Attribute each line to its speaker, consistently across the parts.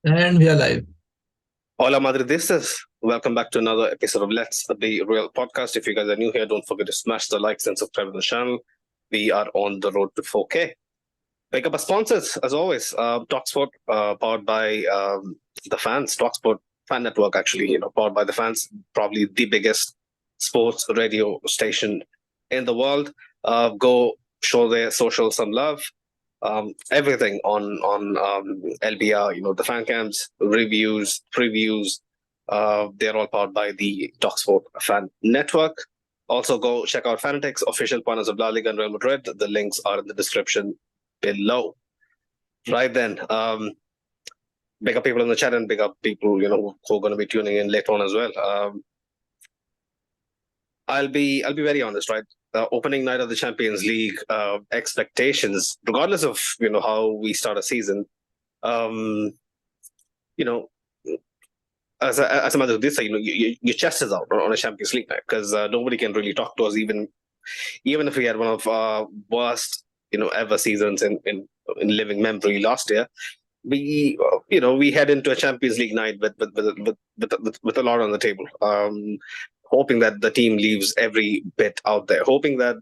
Speaker 1: And we are live.
Speaker 2: Hola, Madridistas. Welcome back to another episode of Let's Be Real podcast. If you guys are new here, don't forget to smash the likes and subscribe to the channel. We are on the road to 4K. Pick up our sponsors, as always. Talksport, powered by the fans. Talksport Fan Network, actually, powered by the fans. Probably the biggest sports radio station in the world. Go show their social some love. Everything on LBR, the fan cams, reviews, previews. They're all powered by the Talksport Fan Network. Also, go check out Fanatics, official partners of La Liga and Real Madrid. The links are in the description below. Right then, big up people in the chat and big up people who are going to be tuning in later on as well. I'll be very honest, right? Opening night of the Champions League, expectations, regardless of how we start a season, um, you know, as a matter of this, your chest is out on a Champions League night because nobody can really talk to us, even if we had one of our worst ever seasons in living memory last year. We head into a Champions League night with a lot on the table. Hoping that the team leaves every bit out there, hoping that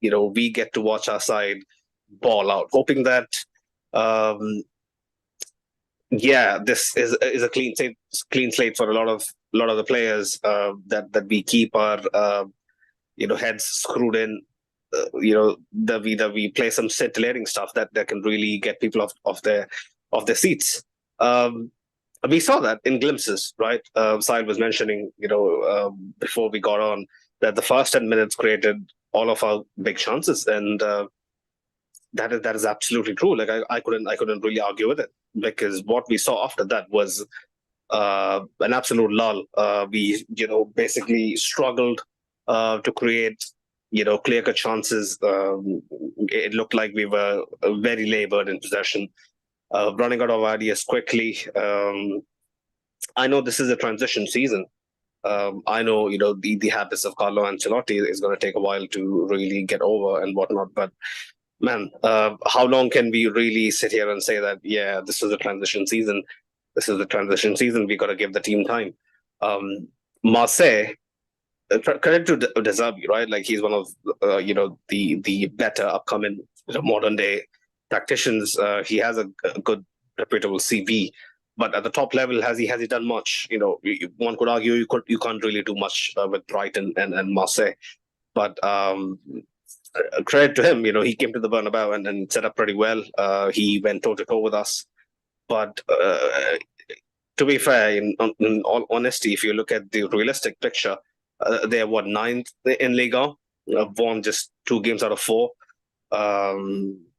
Speaker 2: we get to watch our side ball out, hoping that this is a clean slate for a lot of the players, that we keep our heads screwed in, that we play some scintillating stuff that can really get people off their seats. We saw that in glimpses, right? Sahil was mentioning, before we got on, that the first 10 minutes created all of our big chances, and that is absolutely true. Like I couldn't really argue with it, because what we saw after that was an absolute lull. We basically struggled to create clear cut chances. It looked like we were very labored in possession, running out of ideas quickly. I know this is a transition season. I know the habits of Carlo Ancelotti is going to take a while to really get over and whatnot, but man, how long can we really sit here and say that, yeah, this is a transition season? This is the transition season. We got to give the team time. Marseille, credit to De Zerbi, right? Like, he's one of the better upcoming modern day tacticians. He has a good reputable CV, but at the top level, has he done much? One could argue you can't really do much with Brighton and Marseille, but credit to him. He came to the Bernabeu and set up pretty well. He went toe to toe with us, but to be fair, in all honesty, if you look at the realistic picture, they're what, ninth in Liga, won just 2 games out of 4.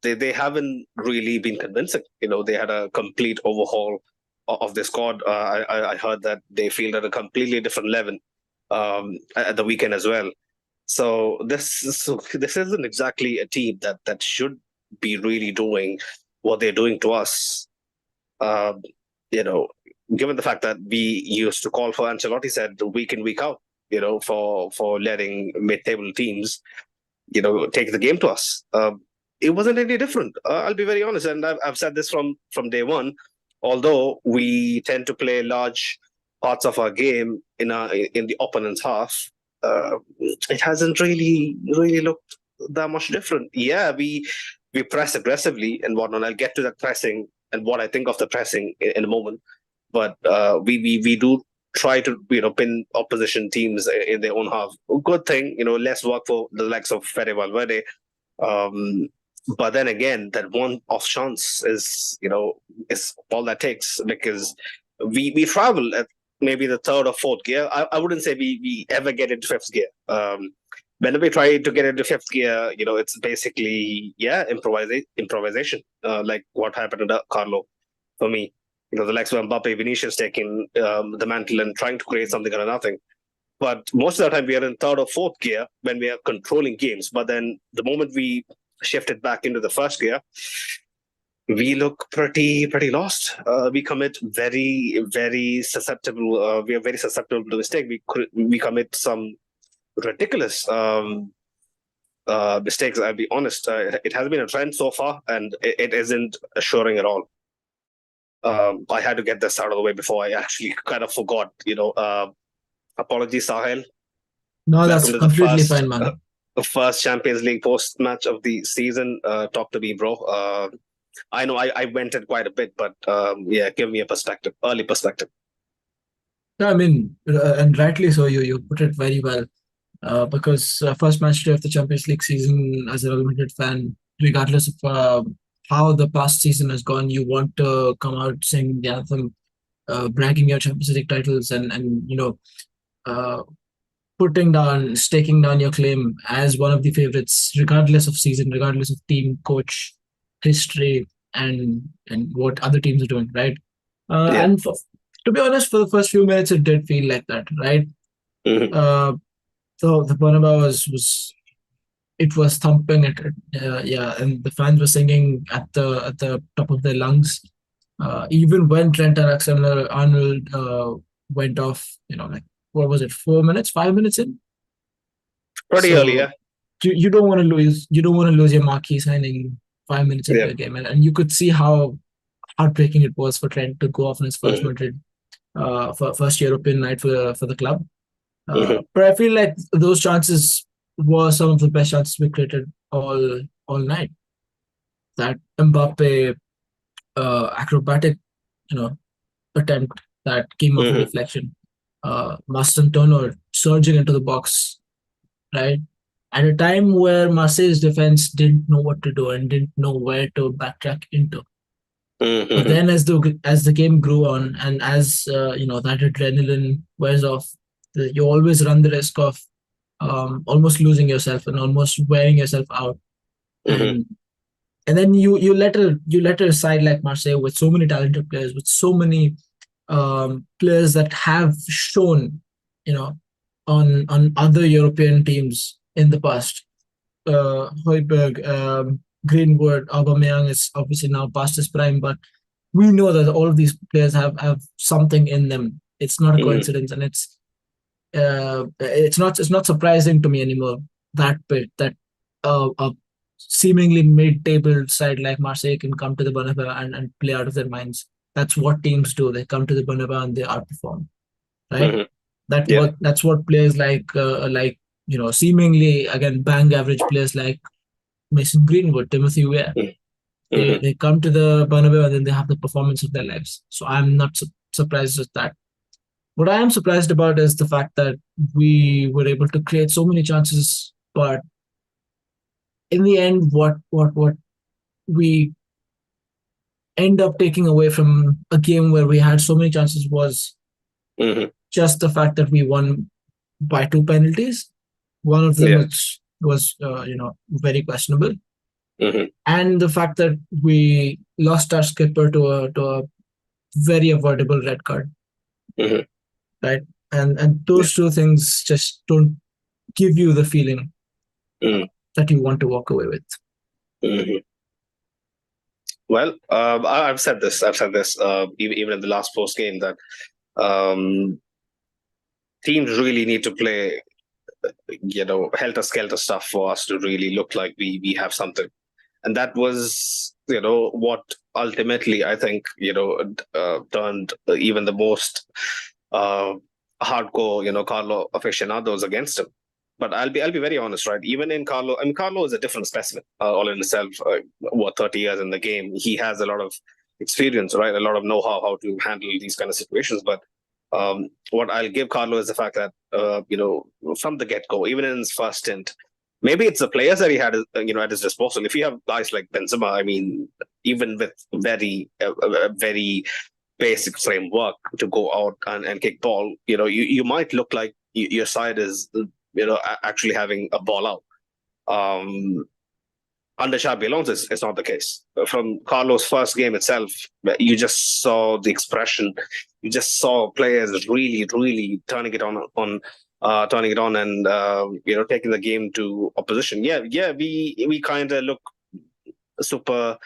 Speaker 2: They haven't really been convincing. They had a complete overhaul of the squad. I heard that they fielded a completely different 11 at the weekend as well. So this isn't exactly a team that should be really doing what they're doing to us. Uh, you know, Given the fact that we used to call for, Ancelotti said, week in, week out, for letting mid-table teams, take the game to us. It wasn't any different. I'll be very honest, and I've said this from day one. Although we tend to play large parts of our game in the opponent's half, it hasn't really looked that much different. Yeah, we press aggressively and whatnot. I'll get to that pressing and what I think of the pressing in a moment. But we do try to pin opposition teams in their own half. Good thing, less work for the likes of Fede Valverde. Um, but then again, that one off chance is all that takes, because we travel at maybe the third or fourth gear. I wouldn't say we ever get into fifth gear. Whenever we try to get into fifth gear, it's basically improvisation, like what happened to Carlo for me. The likes of Mbappe, Vinicius taking the mantle and trying to create something out of nothing. But most of the time, we are in third or fourth gear when we are controlling games. But then the moment we shift it back into the first gear, we look pretty lost. We commit very susceptible. We are very susceptible to mistake. We commit some ridiculous mistakes. I'll be honest. It has been a trend so far, and it isn't assuring at all. I had to get this out of the way before I actually kind of forgot. Apologies, Sahel.
Speaker 1: No,
Speaker 2: Welcome
Speaker 1: that's
Speaker 2: to the
Speaker 1: completely fine, man.
Speaker 2: first Champions League post match of the season. Talk to me, bro. I know I went in quite a bit, but yeah, give me a perspective, early perspective.
Speaker 1: No, I mean, and rightly so. You put it very well. Because first match day of the Champions League season, as a Real Madrid fan, regardless of how the past season has gone, you want to come out singing the anthem, bragging your Champions League titles, and uh, staking down your claim as one of the favorites, regardless of season, regardless of team, coach, history, and what other teams are doing, right?
Speaker 2: Yeah.
Speaker 1: And to be honest, for the first few minutes, it did feel like that, right?
Speaker 2: Hmm.
Speaker 1: Uh, so the Bernabeu was it was thumping it, yeah, and the fans were singing at the top of their lungs. Even when Trent Alexander-Arnold went off, like what was it, 4 minutes, 5 minutes in?
Speaker 2: Pretty early,
Speaker 1: So
Speaker 2: yeah.
Speaker 1: you don't want to lose. You don't want to lose your marquee signing 5 minutes into
Speaker 2: Yeah.
Speaker 1: a game, and you could see how heartbreaking it was for Trent to go off on his first
Speaker 2: Hmm.
Speaker 1: Madrid, first European night for the club.
Speaker 2: Hmm.
Speaker 1: But I feel like those chances were some of the best chances we created all night. That Mbappe acrobatic, you know, attempt that came off a
Speaker 2: Hmm.
Speaker 1: deflection. Marston Turner surging into the box, right? At a time where Marseille's defense didn't know what to do and didn't know where to backtrack into. But
Speaker 2: Hmm.
Speaker 1: then, as the game grew on, and as that adrenaline wears off, you always run the risk of almost losing yourself and almost wearing yourself out.
Speaker 2: Hmm.
Speaker 1: And then you let a side like Marseille with so many talented players, with so many players that have shown, you know, on other European teams in the past. Højbjerg, Greenwood, Aubameyang is obviously now past his prime, but we know that all of these players have something in them. It's not a
Speaker 2: Hmm.
Speaker 1: coincidence, and it's not surprising to me anymore that bit that a seemingly mid-table side like Marseille can come to the Bernabeu and play out of their minds. That's what teams do. They come to the Bernabeu and they outperform, right?
Speaker 2: Hmm.
Speaker 1: That
Speaker 2: Yeah.
Speaker 1: what that's what players like seemingly again bang average players like Mason Greenwood, Timothy Weah. They
Speaker 2: Hmm.
Speaker 1: they come to the Bernabeu and then they have the performance of their lives. So I'm not surprised at that. What I am surprised about is the fact that we were able to create so many chances, but in the end, what we end up taking away from a game where we had so many chances was
Speaker 2: Hmm.
Speaker 1: just the fact that we won by two penalties. One of them
Speaker 2: Yeah.
Speaker 1: was very questionable,
Speaker 2: Hmm.
Speaker 1: and the fact that we lost our skipper to a very avoidable red card,
Speaker 2: Hmm.
Speaker 1: right? And
Speaker 2: Yeah.
Speaker 1: those two things just don't give you the feeling
Speaker 2: Hmm.
Speaker 1: that you want to walk away with.
Speaker 2: Hmm. Well, I've said this. I've said this even in the last post game that um, teams really need to play, helter skelter stuff for us to really look like we have something. And that was, what ultimately I think, turned even the most uh, hardcore, Carlo aficionados against him. But I'll be very honest, right? Even in Carlo, I mean, Carlo is a different specimen all in itself. 30 years in the game, he has a lot of experience, right? A lot of know-how how to handle these kind of situations. But what I'll give Carlo is the fact that from the get-go, even in his first stint, maybe it's the players that he had, at his disposal. If you have guys like Benzema, I mean, even with very basic framework to go out and kick ball, you might look like your side is, actually having a ball out. Um, Under Xabi Alonso, it's not the case. From Carlos' first game itself, you just saw the expression. You just saw players really, really turning it on, and taking the game to opposition. Yeah, yeah, we kind of look super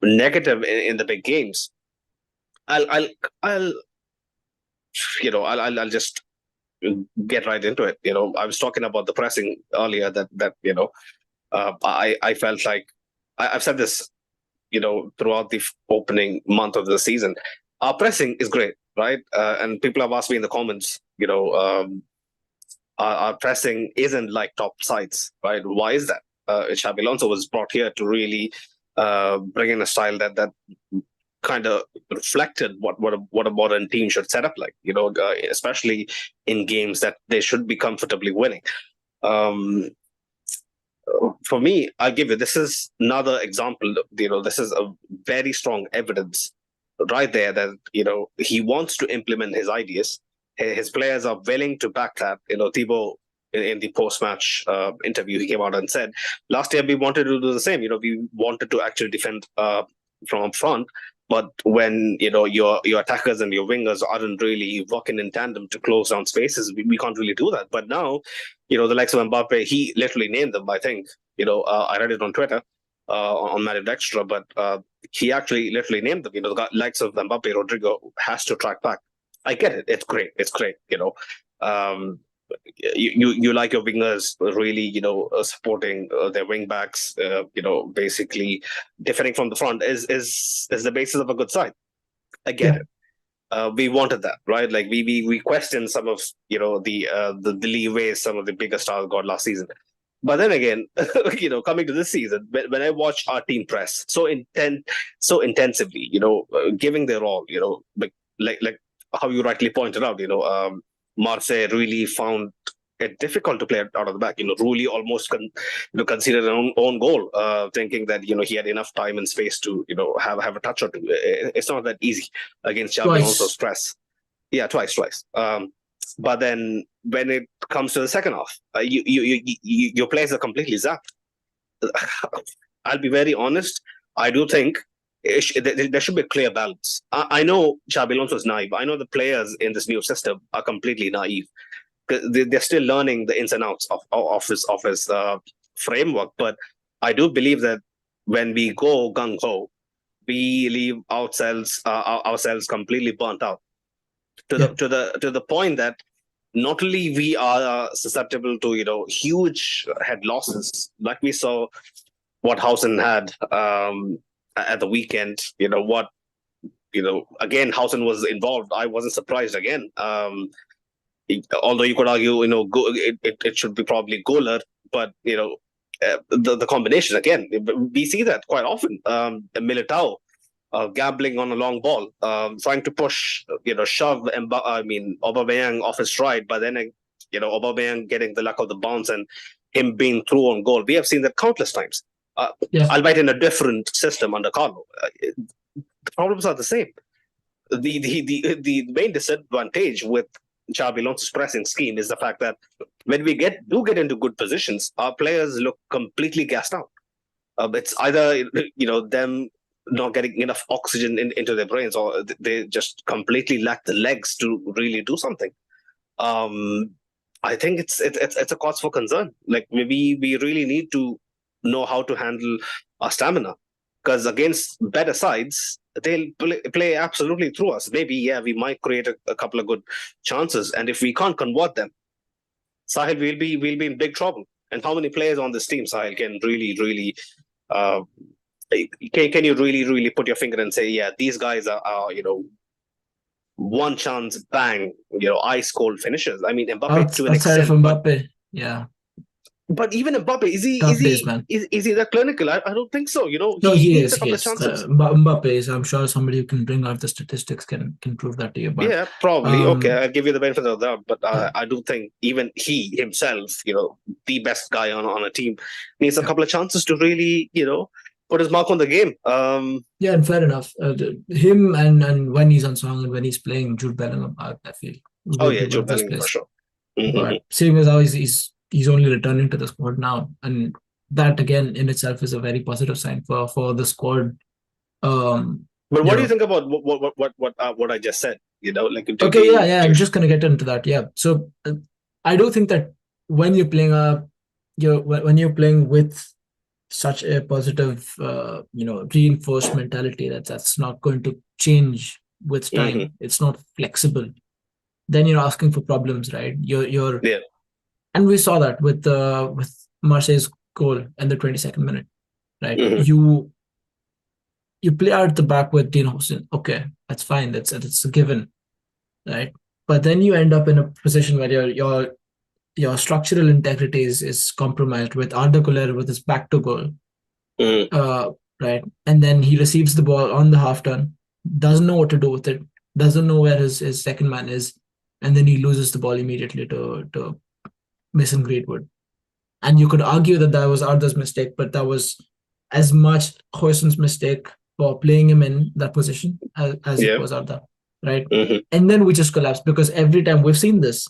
Speaker 2: negative in the big games. I'll, I'll, I'll, I'll just get right into it. I was talking about the pressing earlier. That I felt like I've said this throughout the opening month of the season. Our pressing is great, right? And people have asked me in the comments, our pressing isn't like top sides, right? Why is that? Xabi Alonso was brought here to really bring in a style that kind of reflected what a modern team should set up like, especially in games that they should be comfortably winning. For me, I'll give you, this is another example. This is a very strong evidence right there that he wants to implement his ideas. His players are willing to back that. Thibaut in the post-match interview, he came out and said, last year we wanted to do the same. We wanted to actually defend from up front, but when your attackers and your wingers aren't really working in tandem to close down spaces, we can't really do that. But now, the likes of Mbappe, he literally named them. I think I read it on Twitter on Madrid Extra, but he actually literally named them. The likes of Mbappe, Rodrigo has to track back. I get it. It's great. You like your wingers really, supporting their wing backs, basically defending from the front is the basis of a good side. I get it. We wanted that, right? Like we questioned some of the leeways some of the bigger stars got last season. But then again, coming to this season, when I watch our team press so intensively, giving their all, like how you rightly pointed out, Marseille really found it difficult to play out of the back. Rulli almost conceded an own goal, thinking that he had enough time and space to have a touch or two. It's not that easy against Xabi Alonso's press. Yeah, twice. But then when it comes to the second half, your players are completely zapped. I'll be very honest. I do think there should be a clear balance. I know Xabi Alonso is naive. I know the players in this new system are completely naive. They're still learning the ins and outs of his framework. But I do believe that when we go gung ho, we leave ourselves completely burnt out to the point that not only we are susceptible to huge head losses, like we saw what Hausen had at the weekend. Again, Hausen was involved. I wasn't surprised again. Although you could argue, it should be probably Goaler, but the combination again, we see that quite often. Militao gambling on a long ball, trying to push, shove Aubameyang off his stride, but then Aubameyang getting the luck of the bounce and him being through on goal. We have seen that countless times. Albeit in a different system under Carlo. The problems are the same. The main disadvantage with Xabi Alonso's pressing scheme is the fact that when we do get into good positions, our players look completely gassed out. It's either them not getting enough oxygen into their brains, or they just completely lack the legs to really do something. I think it's a cause for concern. Like maybe we really need to know how to handle our stamina, because against better sides they'll play absolutely through us. Maybe we might create a couple of good chances, and if we can't convert them, Sahil will be in big trouble. And how many players on this team, Sahil, can really can you really put your finger and say, these guys are one chance bang, ice cold finishes? I mean, Mbappe to an extent.
Speaker 1: Outside of Mbappe, yeah.
Speaker 2: But even Mbappe, is he that clinical? I don't think so.
Speaker 1: No, he is. Mbappe is. I'm sure somebody who can bring out the statistics can prove that to you. But,
Speaker 2: yeah, probably. Okay, I'll give you the benefit of that. But I do think even he himself, the best guy on a team, needs a couple of chances to really, put his mark on the game.
Speaker 1: Yeah, and fair enough. Him and when he's on song and when he's playing Jude Bellingham, I feel.
Speaker 2: Jude Bellingham for sure. Mm-hmm.
Speaker 1: But seeing as how he's only returning to the squad now, and that again in itself is a very positive sign for the squad.
Speaker 2: But what do you think about what I just said?
Speaker 1: I'm just gonna get into that. Yeah, so I do think that when you're playing when you're playing with such a positive reinforced mentality that's not going to change with time. Mm-hmm. It's not flexible. Then you're asking for problems, right? You're and we saw that with Marseille's goal in the 22nd minute, right? Mm-hmm. you play out the back with Dean Housen. Okay, that's fine. That's a given, right? But then you end up in a position where your structural integrity is compromised with Arda Güler with his back to goal,
Speaker 2: Mm.
Speaker 1: right? And then he receives the ball on the half turn, doesn't know what to do with it, doesn't know where his second man is, and then he loses the ball immediately to Mason Greenwood. And you could argue that was Arda's mistake, but that was as much Hoysen's mistake for playing him in that position as it
Speaker 2: Yeah.
Speaker 1: was Arda, right?
Speaker 2: Mm-hmm.
Speaker 1: And then we just collapsed because every time we've seen this,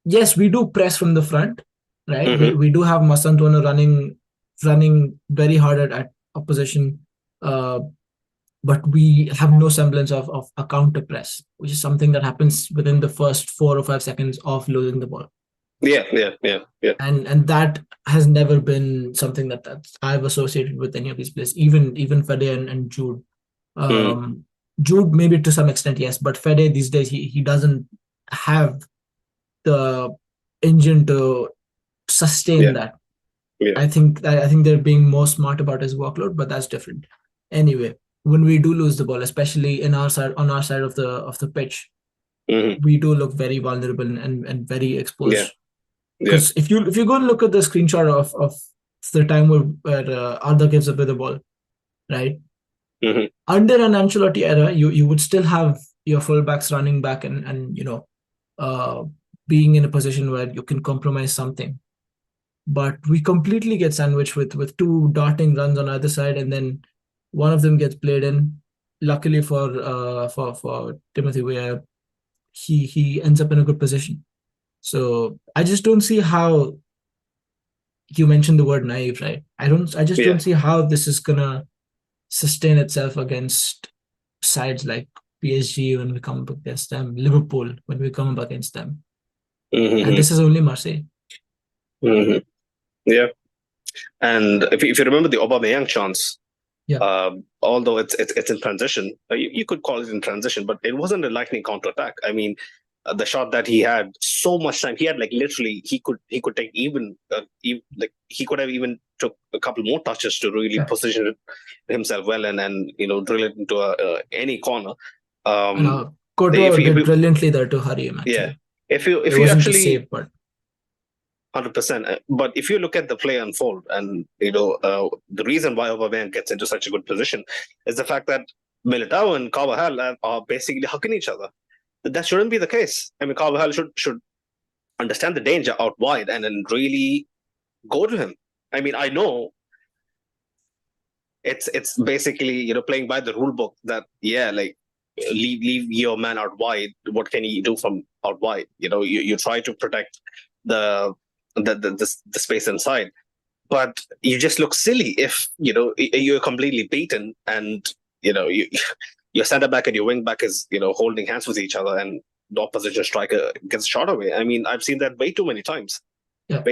Speaker 1: yes, we do press from the front, right?
Speaker 2: Mm-hmm.
Speaker 1: We do have Masantuono running very hard at opposition, but we have no semblance of a counter press, which is something that happens within the first 4 or 5 seconds of losing the ball.
Speaker 2: Yeah.
Speaker 1: And that has never been something that I've associated with any of these players, even Fede and Jude. Jude maybe to some extent, yes, but Fede these days he doesn't have the engine to sustain that.
Speaker 2: Yeah.
Speaker 1: I think they're being more smart about his workload, but that's different. Anyway, when we do lose the ball, especially on our side of the pitch, we do look very vulnerable and very exposed. Because if you go and look at the screenshot of the time where Arda gives away the ball, right? Under an Ancelotti era, you would still have your fullbacks running back and being in a position where you can compromise something. But we completely get sandwiched with two darting runs on either side, and then one of them gets played in. Luckily for Timothy Weah, he ends up in a good position. So I just don't see how. You mentioned the word naive, right? I just don't see how this is gonna sustain itself against sides like PSG when we come up against them, Liverpool when we come up against them, and this is only Marseille.
Speaker 2: Yeah, and if you remember the Aubameyang chance, although it's in transition, you could call it in transition, but it wasn't a lightning counter attack. I mean, the shot that he had, so much time. He had like literally he could take even like he could have even took a couple more touches to really position himself well and drill it into any corner.
Speaker 1: Courtois did brilliantly there to hurry him. Actually.
Speaker 2: Yeah, if you
Speaker 1: actually save, but
Speaker 2: 100%. But if you look at the play unfold, and the reason why Aubameyang gets into such a good position is the fact that Militao and Carvajal are basically hugging each other. That shouldn't be the case. I mean, Carvajal should understand the danger out wide and then really go to him. I mean, I know it's basically playing by the rule book that like leave your man out wide. What can he do from out wide? You try to protect the space inside, but you just look silly if you're completely beaten and your centre back and your wing back is holding hands with each other and the opposition striker gets shot away. I mean, I've seen that way too many times. Like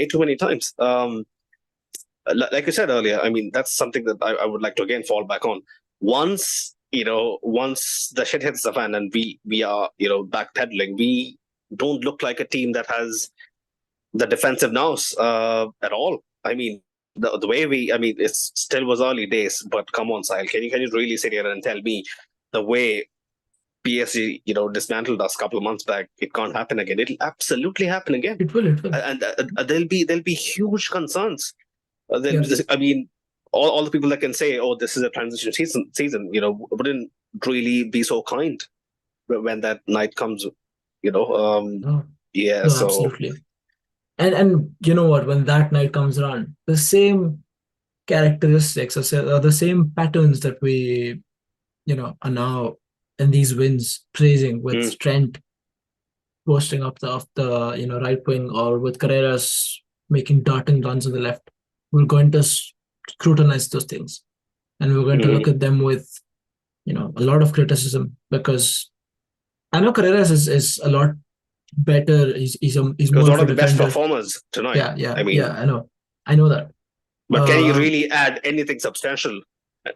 Speaker 2: you said earlier, I mean, that's something that I would like to again fall back on. Once the shit hits the fan and we are backpedaling, we don't look like a team that has the defensive nous at all. I mean, the way it still was early days, but come on, Sahil, can you really sit here and tell me the way PSG dismantled us a couple of months back, it can't happen again? It'll absolutely happen again.
Speaker 1: It will.
Speaker 2: And there'll be huge concerns. I mean, all the people that can say, "Oh, this is a transition season," wouldn't really be so kind when that night comes.
Speaker 1: No,
Speaker 2: so
Speaker 1: absolutely. And you know what? When that night comes around, the same characteristics or the same patterns that we, are now in these wins praising with Trent posting up the right wing or with Carreras making darting runs on the left, we're going to scrutinize those things, and we're going to look at them with a lot of criticism, because I know Carreras is a lot better. He's more
Speaker 2: one of the best performers tonight.
Speaker 1: I know that.
Speaker 2: But can he really add anything substantial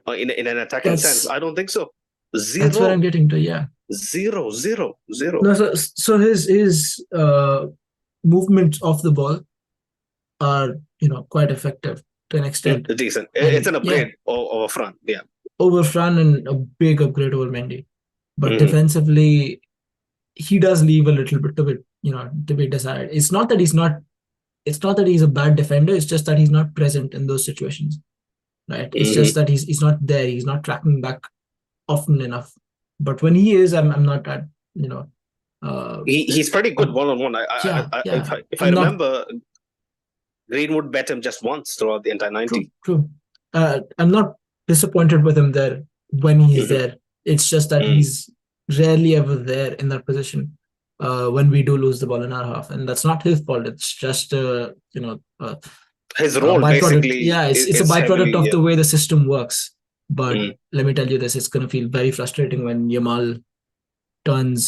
Speaker 2: in an attacking sense? I don't think so. Zero.
Speaker 1: That's what I'm getting to.
Speaker 2: Zero.
Speaker 1: No, so his movements off the ball are quite effective to an extent.
Speaker 2: Decent. It's an upgrade over front. Yeah.
Speaker 1: over Fran and a big upgrade over Mendy. But
Speaker 2: Mhm.
Speaker 1: defensively, he does leave a little bit to be desired. It's not that he's a bad defender, it's just that he's not present in those situations. Right. It's
Speaker 2: Mhm.
Speaker 1: just that he's not there, he's not tracking back often enough. But when he is, I'm not at, you know, uh
Speaker 2: He's pretty good
Speaker 1: um,
Speaker 2: one-on-one.
Speaker 1: yeah, yeah.
Speaker 2: If I
Speaker 1: I'm not
Speaker 2: remember, Greenwood bet him just once throughout the entire
Speaker 1: true,
Speaker 2: 90.
Speaker 1: true. I'm not disappointed with him there when he's
Speaker 2: Mhm.
Speaker 1: there. It's just that
Speaker 2: Mm.
Speaker 1: he's rarely ever there in that position when we do lose the ball in our half, and that's not his fault. It's just
Speaker 2: His
Speaker 1: a
Speaker 2: role
Speaker 1: byproduct.
Speaker 2: basically
Speaker 1: Yeah, it's a
Speaker 2: is
Speaker 1: byproduct
Speaker 2: heavily,
Speaker 1: of
Speaker 2: yeah.
Speaker 1: the way the system works. But
Speaker 2: Mm.
Speaker 1: let me tell you this: it's going to feel very frustrating when Yamal turns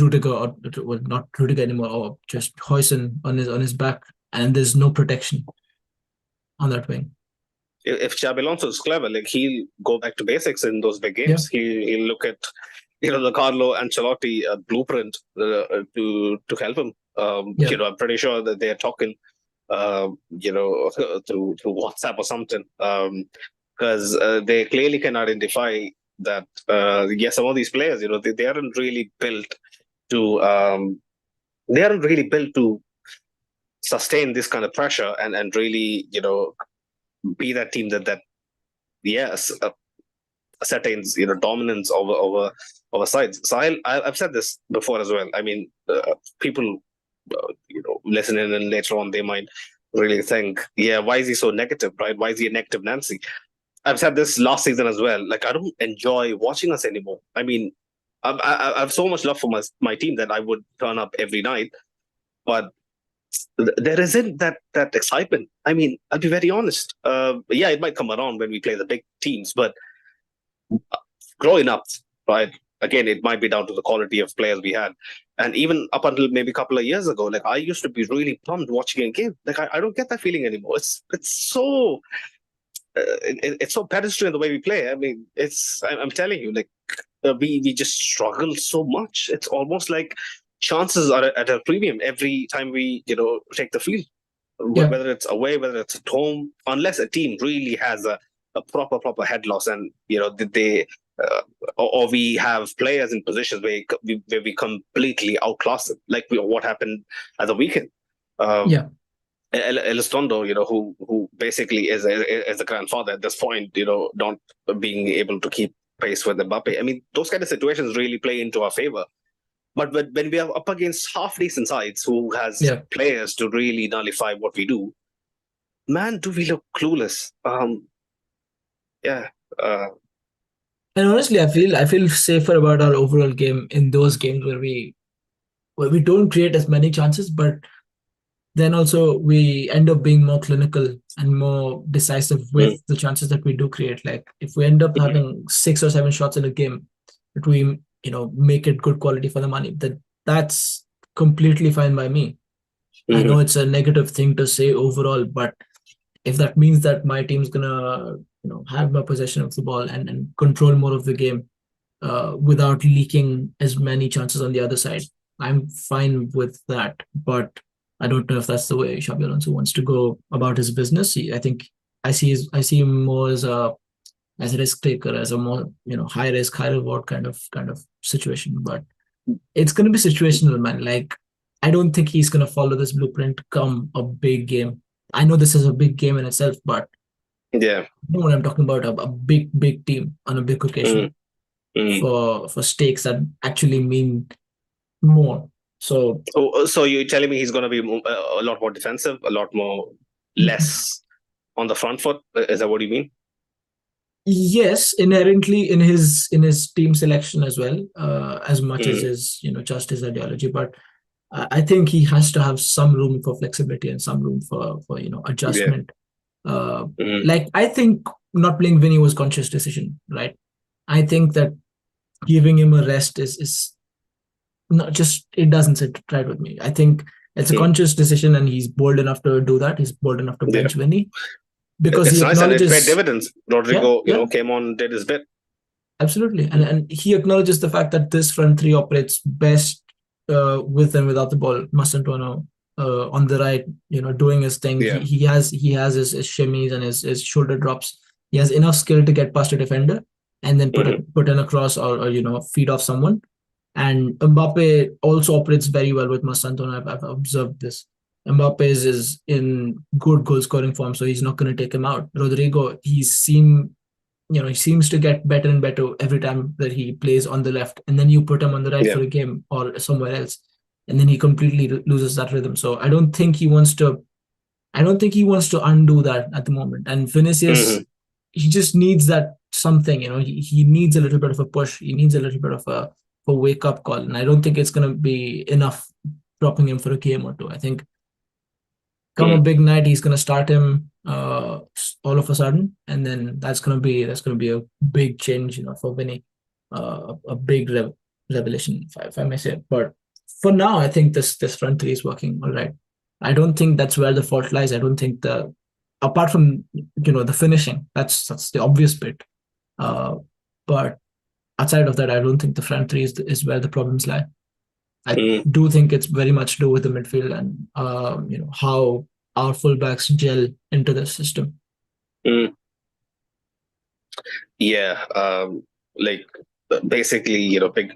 Speaker 1: Rudiger, or well, not Rudiger anymore, or just Hoyson on his back, and there's no protection on that wing.
Speaker 2: If Xabi Alonso is clever, like he'll go back to basics in those big
Speaker 1: Yeah,
Speaker 2: games. He'll look at the Carlo Ancelotti blueprint to help him.
Speaker 1: yeah,
Speaker 2: I'm pretty sure that they're talking, through WhatsApp or something, because they clearly can identify that some of these players, they aren't really built to sustain this kind of pressure and really be that team that yes ascertains dominance over sides. So I've said this before as well. I mean, people listening and later on they might really think, yeah, why is he so negative, right? Why is he a negative Nancy? I've said this last season as well. Like, I don't enjoy watching us anymore. I mean, I have so much love for my team that I would turn up every night, but there isn't that excitement. I mean, I'll be very honest. Yeah, it might come around when we play the big teams, but growing up, right? Again, it might be down to the quality of players we had, and even up until maybe a couple of years ago, like I used to be really pumped watching a game. Like I don't get that feeling anymore. It's so it's so pedestrian the way we play. I mean, I'm telling you, like we just struggle so much. It's almost like chances are at a premium every time we take the field,
Speaker 1: yeah,
Speaker 2: whether it's away, whether it's at home, unless a team really has a proper head loss, and they uh, or we have players in positions where we completely outclass them, like what happened at the weekend. Um,
Speaker 1: yeah.
Speaker 2: Elizondo, who basically is a grandfather at this point, not being able to keep pace with Mbappe. I mean, those kind of situations really play into our favor. But when we are up against half decent sides who has
Speaker 1: Yeah.
Speaker 2: players to really nullify what we do, man, do we look clueless? Yeah. Uh,
Speaker 1: And honestly, I feel safer about our overall game in those games where we don't create as many chances, but then also we end up being more clinical and more decisive
Speaker 2: mm,
Speaker 1: with the chances that we do create. Like if we end up
Speaker 2: mm,
Speaker 1: having 6 or 7 shots in a game, but we make it good quality for the money, that's completely fine by me. I know
Speaker 2: mm,
Speaker 1: it's a negative thing to say overall, but if that means that my team's gonna have more possession of the ball and control more of the game without leaking as many chances on the other side, I'm fine with that. But I don't know if that's the way Xabi Alonso wants to go about his business. I think I see him more as a risk taker, as a more high risk, high reward kind of situation. But it's going to be situational, man. Like I don't think he's going to follow this blueprint come a big game. I know this is a big game in itself, but
Speaker 2: yeah.
Speaker 1: you know what I'm talking about, a big team on a big
Speaker 2: Mm,
Speaker 1: occasion
Speaker 2: mm.
Speaker 1: for stakes that actually mean more. So
Speaker 2: So you're telling me he's going to be a lot more defensive, a lot more less on the front foot? Is that what you mean?
Speaker 1: yes, inherently in his team selection as well, as much as
Speaker 2: Mm,
Speaker 1: his just his ideology, but I think he has to have some room for flexibility and some room for
Speaker 2: yeah.
Speaker 1: adjustment. Uh,
Speaker 2: Mm,
Speaker 1: like I think not playing Vinny was conscious decision, right? I think that giving him a rest is not just it doesn't sit right with me. I think it's a
Speaker 2: mm,
Speaker 1: conscious decision, and he's bold enough to do that. He's bold enough to
Speaker 2: yeah.
Speaker 1: bench Vinny because he
Speaker 2: It's nice and it paid
Speaker 1: acknowledges,
Speaker 2: dividends.
Speaker 1: yeah,
Speaker 2: Rodrigo,
Speaker 1: yeah,
Speaker 2: came on, did his bit.
Speaker 1: absolutely, and he acknowledges the fact that this front three operates best with and without the ball. Mastantuono on the right, doing his thing.
Speaker 2: Yeah.
Speaker 1: He has his shimmies and his shoulder drops, He has enough skill to get past a defender and then
Speaker 2: Mhm.
Speaker 1: put in a cross or feed off someone. And Mbappe also operates very well with Masanto. I've observed this. Mbappe is in good goal scoring form, so he's not going to take him out. Rodrigo, he seems to get better and better every time that he plays on the left, and then you put him on the right
Speaker 2: Yeah.
Speaker 1: for a game or somewhere else, and then he completely loses that rhythm. So I don't think he wants to. I don't think he wants to undo that at the moment. And Vinicius,
Speaker 2: Mhm.
Speaker 1: he just needs that something. He needs a little bit of a push. He needs a little bit of a wake up call, and I don't think it's going to be enough dropping him for a game or two. I think come a
Speaker 2: Mhm.
Speaker 1: big night, he's going to start him all of a sudden, and then that's going to be a big change, for Vinny, a big revelation, if I may say. But for now, I think this front three is working all right. I don't think that's where the fault lies. I don't think apart from the finishing, that's the obvious bit. Uh, but outside of that, I don't think the front three is where the problems lie. I
Speaker 2: Mhm.
Speaker 1: do think it's very much to do with the midfield and how our fullbacks gel into the system.
Speaker 2: Mhm. Yeah. Like basically, big,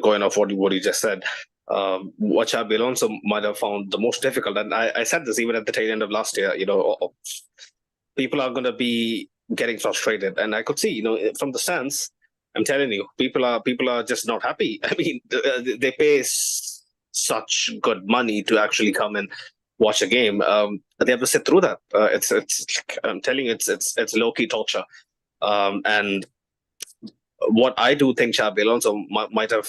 Speaker 2: going off what you just said, what Xabi Alonso might have found the most difficult, and I said this even at the tail end of last year. People are going to be getting frustrated, and I could see, from the stands. I'm telling you, people are just not happy. I mean, they pay such good money to actually come and watch a game. They have to sit through that. It's I'm telling you, it's low key torture. And what I do think Xabi Alonso might have,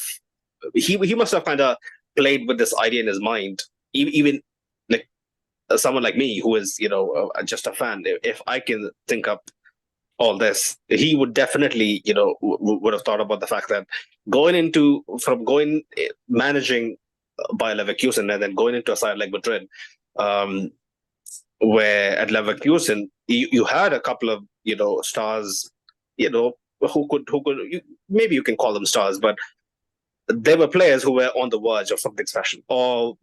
Speaker 2: he must have kind of played with this idea in his mind, even like someone like me who is just a fan. If I can think up all this, he would definitely would have thought about the fact that going managing by Leverkusen and then going into a side like Madrid, um, where at Leverkusen you had a couple of stars, maybe you can call them stars, but there were players who were on the verge of something special, or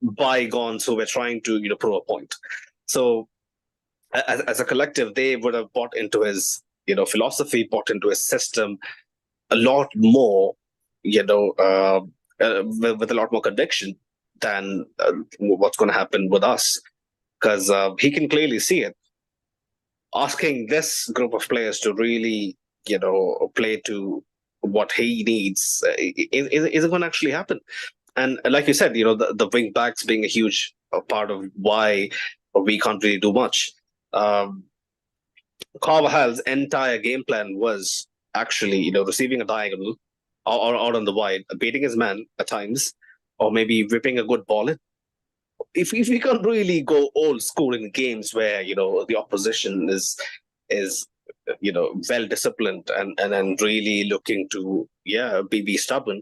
Speaker 2: bygones who were trying to prove a point. So as a collective, they would have bought into his philosophy, bought into his system a lot more, with a lot more conviction than what's going to happen with us, because he can clearly see it. Asking this group of players to really play to what he needs isn't going to actually happen. And like you said, the wing backs being a huge part of why we can't really do much. Um, Carvajal's entire game plan was actually, receiving a diagonal or out on the wide, beating his man at times, or maybe whipping a good ball in. If we can't really go old school in games where the opposition is well disciplined and really looking to be stubborn,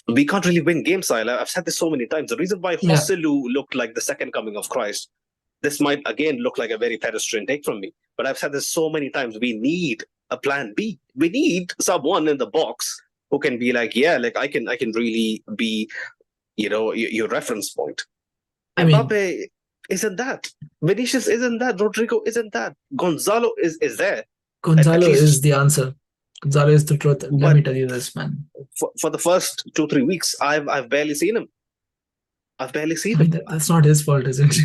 Speaker 2: we can't really win games. I've said this so many times. The reason why
Speaker 1: Yeah,
Speaker 2: Hosselu looked like the second coming of Christ, this might again look like a very pedestrian take from me, but I've said this so many times. We need a plan B. We need someone in the box who can be like, like I can really be, your reference point.
Speaker 1: I mean,
Speaker 2: Mbappe isn't that. Vinicius isn't that. Rodrigo isn't that. Gonzalo is there at
Speaker 1: Gonzalo is
Speaker 2: least,
Speaker 1: the answer. Gonzalo is the truth. Let
Speaker 2: but
Speaker 1: me tell you this, man.
Speaker 2: for the first 2-3 weeks, I've barely seen him. I've barely
Speaker 1: I
Speaker 2: seen
Speaker 1: mean,
Speaker 2: him.
Speaker 1: that's not his fault, isn't it?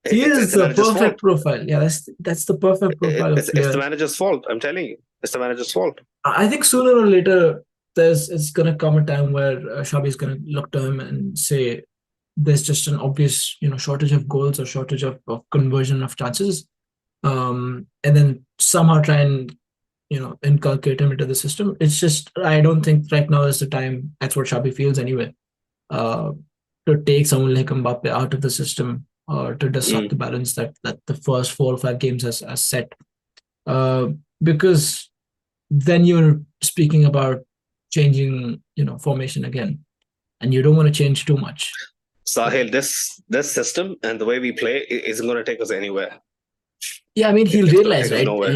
Speaker 1: He
Speaker 2: It's
Speaker 1: is
Speaker 2: the
Speaker 1: the
Speaker 2: manager's
Speaker 1: perfect
Speaker 2: fault.
Speaker 1: profile. Yeah, that's the perfect profile of
Speaker 2: It's the
Speaker 1: player.
Speaker 2: manager's fault. I'm telling you, it's the manager's fault.
Speaker 1: I think sooner or later, it's gonna come a time where Xabi is gonna look to him and say, "There's just an obvious, shortage of goals or shortage of conversion of chances," and then somehow try and inculcate him into the system. It's just I don't think right now is the time. That's what Xabi feels anyway. Uh, to take someone like Mbappe out of the system or to disrupt
Speaker 2: Mm.
Speaker 1: the balance that the first 4 or 5 games has set. Uh, because then you're speaking about changing, formation again, and you don't want to change too much. So
Speaker 2: Sahil, this system and the way we play isn't going to take us anywhere.
Speaker 1: yeah, I mean he'll
Speaker 2: It's going to
Speaker 1: realize,
Speaker 2: take us
Speaker 1: right?
Speaker 2: nowhere.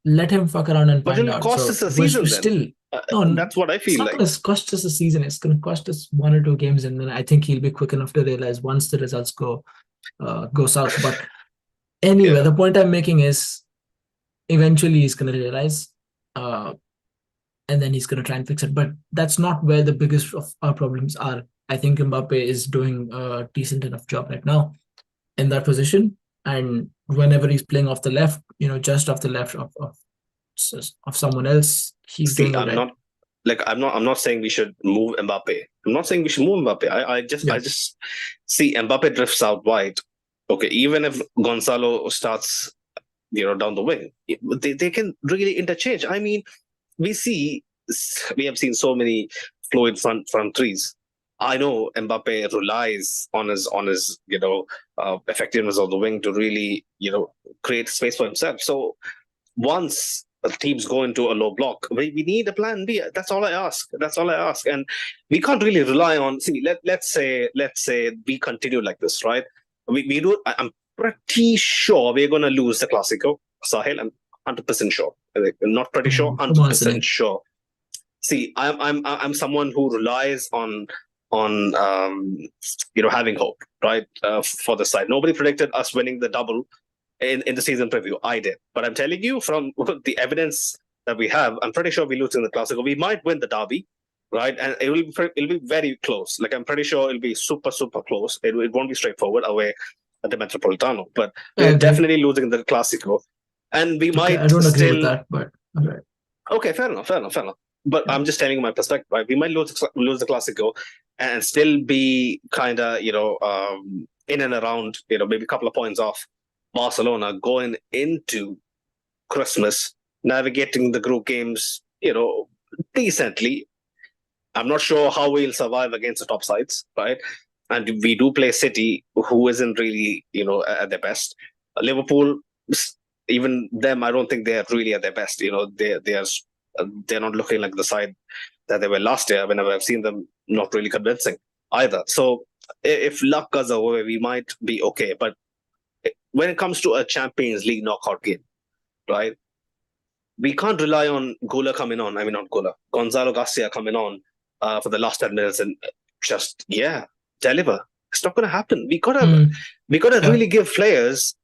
Speaker 1: Let him fuck around and
Speaker 2: But
Speaker 1: find
Speaker 2: it'll
Speaker 1: out.
Speaker 2: cost us
Speaker 1: So
Speaker 2: a
Speaker 1: we're
Speaker 2: season then.
Speaker 1: still no,
Speaker 2: That's what I
Speaker 1: it's
Speaker 2: feel
Speaker 1: not
Speaker 2: like.
Speaker 1: going to cost us a season. It's going to cost us 1 or 2 games, and then I think he'll be quick enough to realize once the results go south. But Anyway, the point I'm making is eventually he's going to realize, and then he's going to try and fix it. But that's not where the biggest of our problems are. I think Mbappe is doing a decent enough job right now in that position. And whenever he's playing off the left, just off the left of someone else, he's
Speaker 2: See,
Speaker 1: doing all right.
Speaker 2: I'm not saying we should move Mbappe. I'm not saying we should move Mbappe. I just see Mbappe drifts out wide. Okay, even if Gonzalo starts, down the wing, they can really interchange. I mean, we have seen so many fluid front threes. I know Mbappe relies on his effectiveness on the wing to really create space for himself. So once teams go into a low block, we need a plan B. That's all I ask. And we can't really rely on. See, let's say we continue like this, right? We do. I'm pretty sure we're going to lose the Clasico, Sahil. I'm 100% sure. I'm not pretty sure. 100% sure. See, I'm someone who relies on having hope, right? For the side. Nobody predicted us winning the double in the season preview. I did, but I'm telling you from the evidence that we have, I'm pretty sure we lose in the Clasico. We might win the derby, right? And it'll be very close. Like, I'm pretty sure it'll be super close. It won't be straightforward away at the Metropolitano, but we're definitely losing the Clasico, and we might.
Speaker 1: I don't agree with that, but
Speaker 2: right. Okay, fair enough. But I'm just telling you my perspective, right? We might lose the Clasico and still be kind of, in and around, maybe a couple of points off Barcelona going into Christmas, navigating the group games, decently. I'm not sure how we'll survive against the top sides, right? And we do play City, who isn't really, at their best. Liverpool, even them, I don't think they're really at their best. They're not looking like the side that they were last year. Whenever I've seen them, not really convincing either. So if luck goes away, we might be okay. But when it comes to a Champions League knockout game, right, we can't rely on Gula coming on. I mean, not Gula, Gonzalo Garcia coming on for the last 10 minutes and just deliver. It's not going to happen. We gotta really give players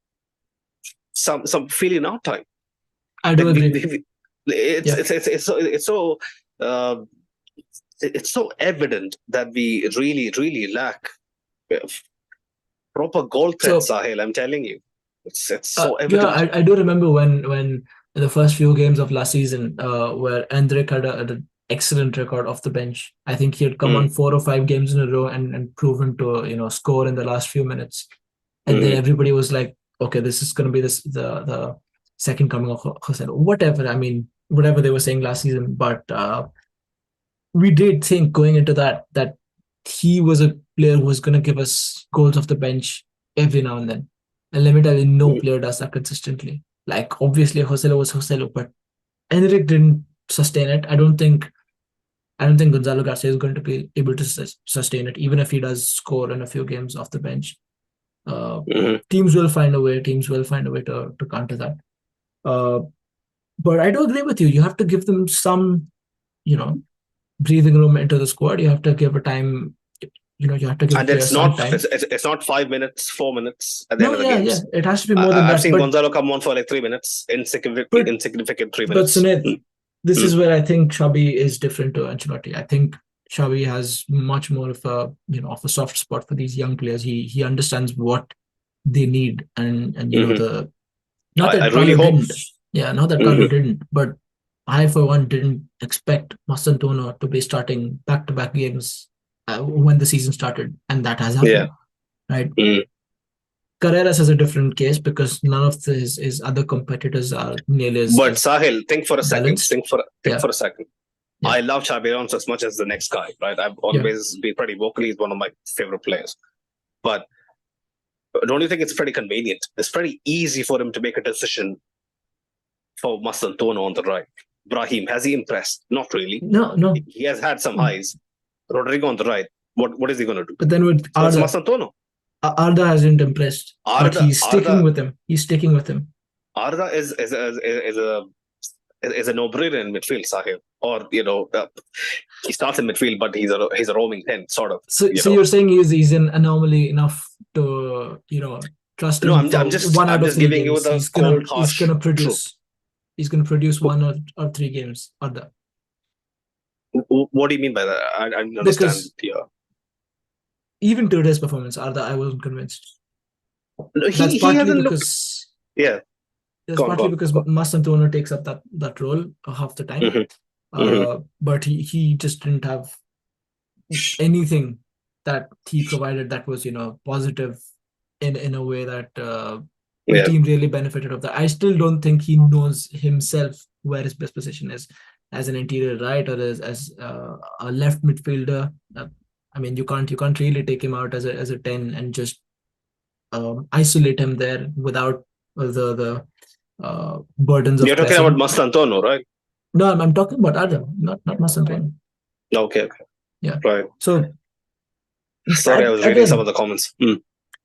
Speaker 2: some feeling out time.
Speaker 1: I do agree.
Speaker 2: It's so evident that we really lack proper goal threat, Sahil. I'm telling you, it's so evident.
Speaker 1: Yeah, I do remember when in the first few games of last season, where Endrick had an excellent record off the bench. I think he had come on 4 or 5 games in a row and proven to score in the last few minutes, and then everybody was like, okay, this is going to be the second coming of Jose. Whatever. I mean, whatever they were saying last season, but we did think going into that he was a player who was going to give us goals off the bench every now and then. And let me tell you, no player does that consistently. Like, obviously, Joselu was Joselu, but Enric didn't sustain it. I don't think Gonzalo Garcia is going to be able to sustain it, even if he does score in a few games off the bench. Teams will find a way. Teams will find a way to counter that. But I do agree with you. You have to give them some, breathing room into the squad. You have to give a time. You have to give.
Speaker 2: And it's not 5 minutes, 4 minutes at the end of the games.
Speaker 1: Yeah, it has to be more than that.
Speaker 2: I've seen Gonzalo come on for like 3 minutes, insignificant 3 minutes.
Speaker 1: But Sunil, this is where I think Xabi is different to Ancelotti. I think Xabi has much more of a soft spot for these young players. He understands what they need, and the not that Carlo didn't. Yeah, not that Carlo didn't, but I for one didn't expect Mastantuono to be starting back-to-back games when the season started, and that has happened, right? Carreras is a different case because none of his other competitors are nearly as.
Speaker 2: But Sahil, think for a second. Think for a second. Yeah. I love Xabi Alonso as much as the next guy, right? I've always been pretty vocal. He's one of my favorite players. But don't you think it's pretty convenient? It's pretty easy for him to make a decision for Mastantuono on the right. Brahim, has he impressed? Not really.
Speaker 1: No.
Speaker 2: He has had some highs. Rodrigo on the right. What is he going to do?
Speaker 1: But then with Arda,
Speaker 2: Mastantuono.
Speaker 1: Arda hasn't impressed. But he's sticking with him.
Speaker 2: Arda is a no-brainer in midfield, Sahil. Or he starts in midfield, but he's a roaming 10, sort of.
Speaker 1: So you're saying he's an anomaly enough to Trust
Speaker 2: No,
Speaker 1: him for one
Speaker 2: I'm
Speaker 1: out of
Speaker 2: just
Speaker 1: three
Speaker 2: giving you
Speaker 1: games.
Speaker 2: the
Speaker 1: He's gonna
Speaker 2: cold,
Speaker 1: he's
Speaker 2: harsh
Speaker 1: gonna
Speaker 2: truth.
Speaker 1: produce. He's gonna produce one or 3 games. Arda.
Speaker 2: What do you mean by that? I don't understand.
Speaker 1: Because
Speaker 2: Yeah.
Speaker 1: even today's performance, Arda, I wasn't convinced.
Speaker 2: No,
Speaker 1: That's
Speaker 2: he
Speaker 1: partly
Speaker 2: hasn't looked.
Speaker 1: because
Speaker 2: Yeah.
Speaker 1: that's
Speaker 2: Go on, go
Speaker 1: partly
Speaker 2: on.
Speaker 1: because
Speaker 2: Go on.
Speaker 1: Mastantuono takes up that role half the time. But he just didn't have anything that he provided that was positive in a way that the
Speaker 2: Yeah.
Speaker 1: team really benefited of that. I still don't think he knows himself where his best position is as an interior right or as a left midfielder. I mean, you can't really take him out as a 10 and just isolate him there without the burdens
Speaker 2: You're
Speaker 1: of
Speaker 2: talking about
Speaker 1: pressing.
Speaker 2: Mastantuono, right?
Speaker 1: No, I'm talking about Adam, not Masanton.
Speaker 2: Okay, okay.
Speaker 1: Yeah.
Speaker 2: Right.
Speaker 1: So
Speaker 2: Sorry, I was reading some of the comments.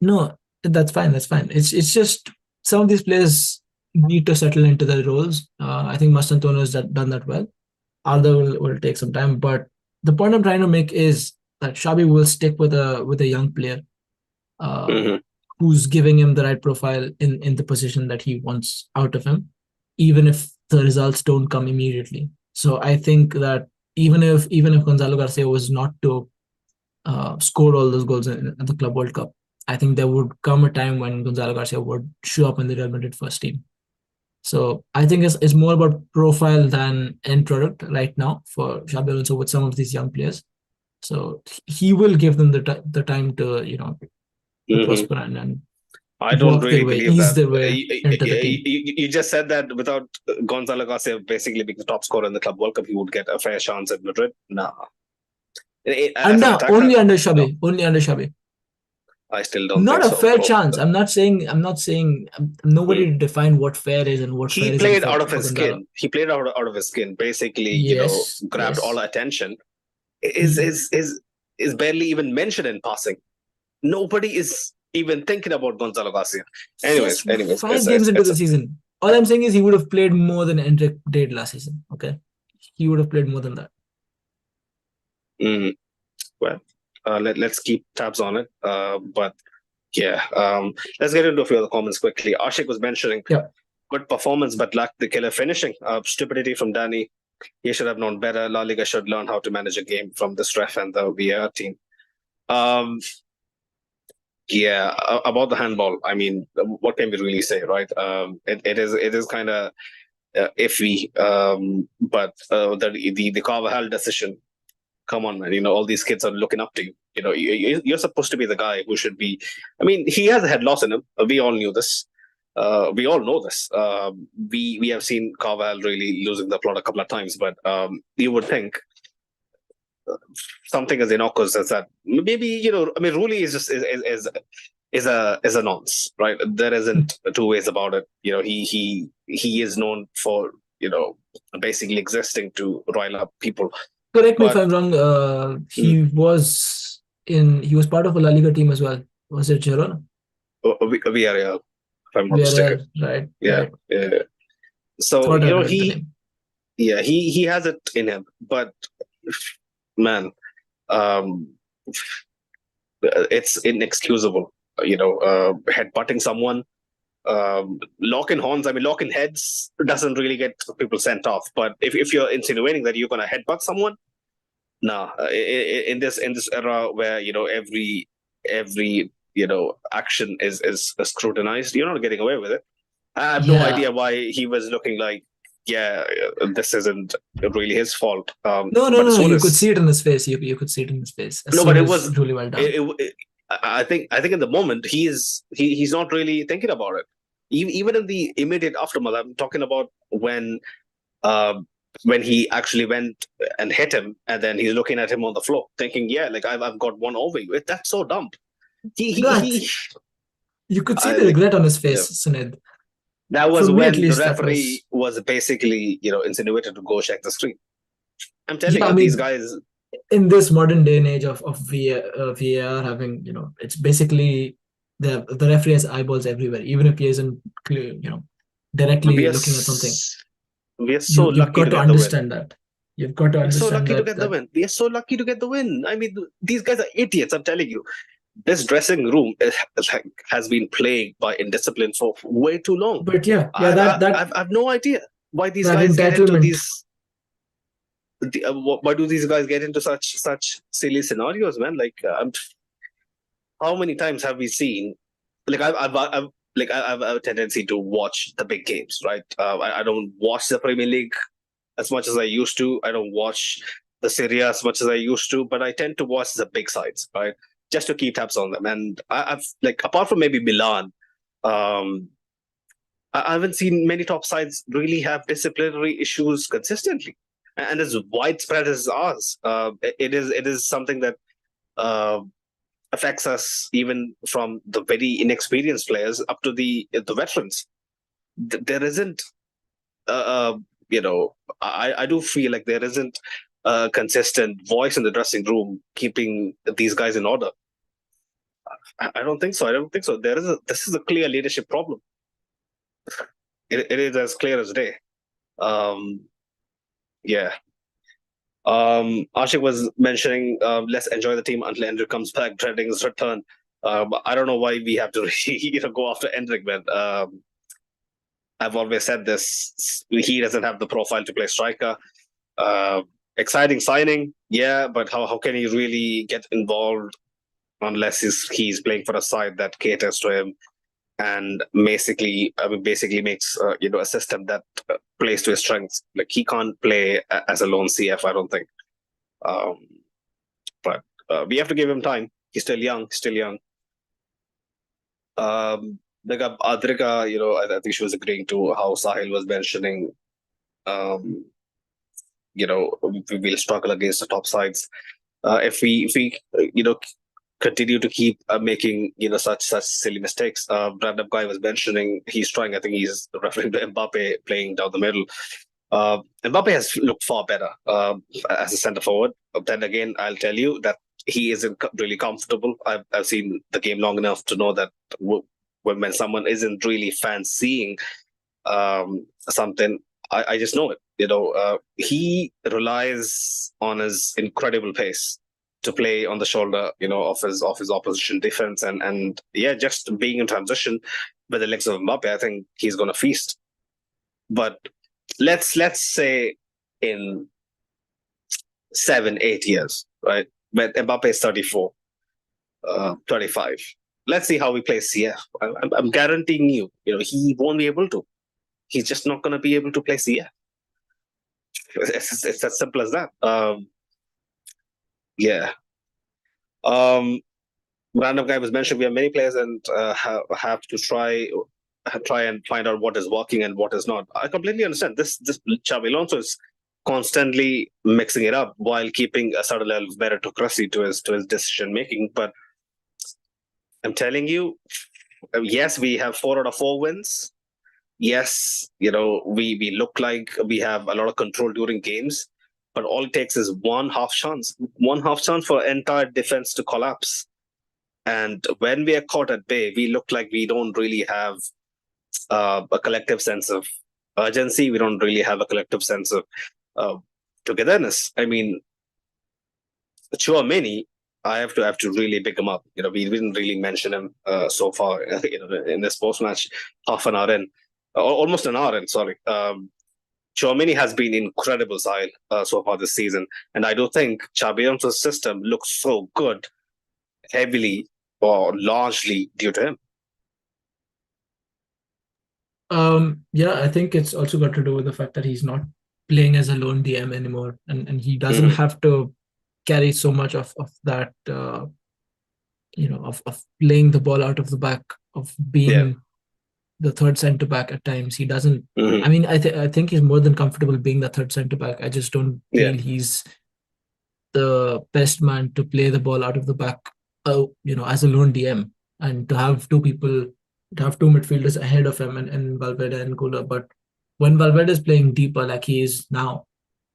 Speaker 1: no, that's fine. That's fine. It's just some of these players need to settle into their roles. I think Mastantuono has done that well. Arda will take some time, but the point I'm trying to make is that Xabi will stick with a young player uh, who's giving him the right profile in the position that he wants out of him, even if the results don't come immediately. So I think that even if Gonzalo Garcia was not to score all those goals at the Club World Cup, I think there would come a time when Gonzalo Garcia would show up in the Real Madrid first team. So I think it's more about profile than end product right now for Xabi Alonso with some of these young players. So he will give them the time to prosper and
Speaker 2: I don't
Speaker 1: work their
Speaker 2: really
Speaker 1: way,
Speaker 2: believe
Speaker 1: ease
Speaker 2: that.
Speaker 1: their way into the team.
Speaker 2: You just said that without Gonzalo Garcia basically being the top scorer in the Club World Cup, he would get a fair chance at Madrid. Nah. As an attacker,
Speaker 1: Only under
Speaker 2: no,
Speaker 1: Xabi, only under Xabi.
Speaker 2: I still don't
Speaker 1: Not
Speaker 2: think
Speaker 1: a
Speaker 2: so.
Speaker 1: fair chance. I'm not saying nobody to define what fair is and what fair
Speaker 2: He
Speaker 1: isn't
Speaker 2: played
Speaker 1: for
Speaker 2: out of his
Speaker 1: Gonzalo.
Speaker 2: skin. He played out of his skin. Basically,
Speaker 1: Yes,
Speaker 2: grabbed all
Speaker 1: yes.
Speaker 2: attention.
Speaker 1: He,
Speaker 2: Is barely even mentioned in passing. Nobody is even thinking about Gonzalo Garcia.
Speaker 1: yes,
Speaker 2: Anyways,
Speaker 1: 5 games into
Speaker 2: it's
Speaker 1: the season. All I'm saying is he would have played more than Endrick did last season. Okay, he would have played more than that.
Speaker 2: Well, let's keep tabs on it. But yeah, let's get into a few other comments quickly. Ashik was mentioning good performance, but lacked the killer finishing. Stupidity from Danny. He should have known better. La Liga should learn how to manage a game from this ref and the VAR team. Yeah, about the handball. I mean, what can we really say, right? It is kind of iffy. But the Carvajal decision. Come on, man. All these kids are looking up to you. You're supposed to be the guy who should be. I mean, he has a head loss in him. We all knew this. We all know this. We have seen Carvajal really losing the plot a couple of times, but you would think something as innocuous as that. Maybe I mean, Rooney is just is a nonce, right? There isn't two ways about it. He is known for basically existing to rile up people.
Speaker 1: Correct me if I'm wrong. He was part of a La Liga team as well. Was it Girona?
Speaker 2: Villarreal, if I'm not mistaken.
Speaker 1: Right.
Speaker 2: Yeah,
Speaker 1: right.
Speaker 2: yeah. So
Speaker 1: Thought I read the name.
Speaker 2: he has it in him, but man, it's inexcusable. Headbutting someone, locking horns. I mean, locking heads doesn't really get people sent off. But if you're insinuating that you're gonna headbutt someone, nah. In this era where every action is scrutinized, you're not getting away with it. I have no idea why he was looking like, this isn't really his fault.
Speaker 1: No. You could see it in his face. You could see it in his face.
Speaker 2: No, but it was
Speaker 1: really well done.
Speaker 2: I think in the moment he's not really thinking about it. Even in the immediate aftermath, I'm talking about when he actually went and hit him, and then he's looking at him on the floor, thinking, like I've got one over you. That's so dumb.
Speaker 1: You could see the regret on his face, Suned.
Speaker 2: That was when the referee was basically, insinuated to go check the screen. I'm telling you, these guys.
Speaker 1: In this modern day and age of VAR having, it's basically the referee has eyeballs everywhere, even if he isn't, directly looking at something.
Speaker 2: We are so lucky to get
Speaker 1: understand that. You've got to understand
Speaker 2: that. We are so lucky to get the win. I mean, these guys are idiots. I'm telling you. this dressing room has been plagued by indiscipline for way too long.
Speaker 1: But yeah,
Speaker 2: I have no idea why these
Speaker 1: that
Speaker 2: guys get into
Speaker 1: entitlement.
Speaker 2: these. Why do these guys get into such silly scenarios, man? Like, how many times have we seen? Like, I have a tendency to watch the big games, right? I don't watch the Premier League as much as I used to. I don't watch the Serie A as much as I used to, but I tend to watch the big sides, right? Just to keep tabs on them. And I've like, apart from maybe Milan, um, I haven't seen many top sides really have disciplinary issues consistently, and as widespread as ours. It is something that uh, affects us even from the very inexperienced players up to the veterans. There isn't, uh, uh, I do feel like there isn't a consistent voice in the dressing room keeping these guys in order. I don't think so. I don't think so. This is a clear leadership problem. It is as clear as day. Um, yeah. Ashik was mentioning, let's enjoy the team until Endrick comes back, dreading his return. I don't know why we have to go after Endrick, man. I've always said this. He doesn't have the profile to play striker. Exciting signing, yeah, but how can he really get involved unless he's playing for a side that caters to him and basically makes a system that plays to his strengths. Like, he can't play as a lone CF, I don't think. Um, but we have to give him time. He's still young. Like Adrika, I think she was agreeing to how Sahil was mentioning. Um, we'll struggle against the top sides if we continue to keep making such silly mistakes. Brandon guy was mentioning he's trying. I think he's referring to Mbappe playing down the middle. Mbappe has looked far better as a centre forward. Then again, I'll tell you that he isn't really comfortable. I've seen the game long enough to know that when someone isn't really fancying something, I just know it. He relies on his incredible pace to play on the shoulder, of his opposition defense, and yeah, just being in transition with the legs of Mbappe, I think he's going to feast. But let's say in 7-8 years, right? When Mbappe is 34, 25. Let's see how we play CF. I'm guaranteeing you, he won't be able to. He's just not going to be able to play CF. It's as simple as that. Yeah. Random guy was mentioned. We have many players and have to try and find out what is working and what is not. I completely understand. This Xabi Alonso is constantly mixing it up while keeping a certain level of meritocracy to his decision making. But I'm telling you, yes, we have 4 out of 4 wins. Yes, we look like we have a lot of control during games, but all it takes is one half chance for entire defense to collapse. And when we are caught at bay, we look like we don't really have a collective sense of urgency. We don't really have a collective sense of togetherness. I mean, Chouameni, I have to really pick him up. We didn't really mention him so far. In this post match, half an hour in. Almost an hour in, sorry. Chouameni has been incredible, Sahil, so far this season. And I do think Xabi Alonso's system looks so good, heavily or largely due to him.
Speaker 1: Yeah, I think it's also got to do with the fact that he's not playing as a lone DM anymore, and he doesn't have to carry so much of that, of playing the ball out of the back, of being the third centre back at times. He doesn't. I mean, I think he's more than comfortable being the third centre back. I just don't feel he's the best man to play the ball out of the back, as a lone DM, and to have two midfielders ahead of him and Valverde and Gola. But when Valverde is playing deeper like he is now,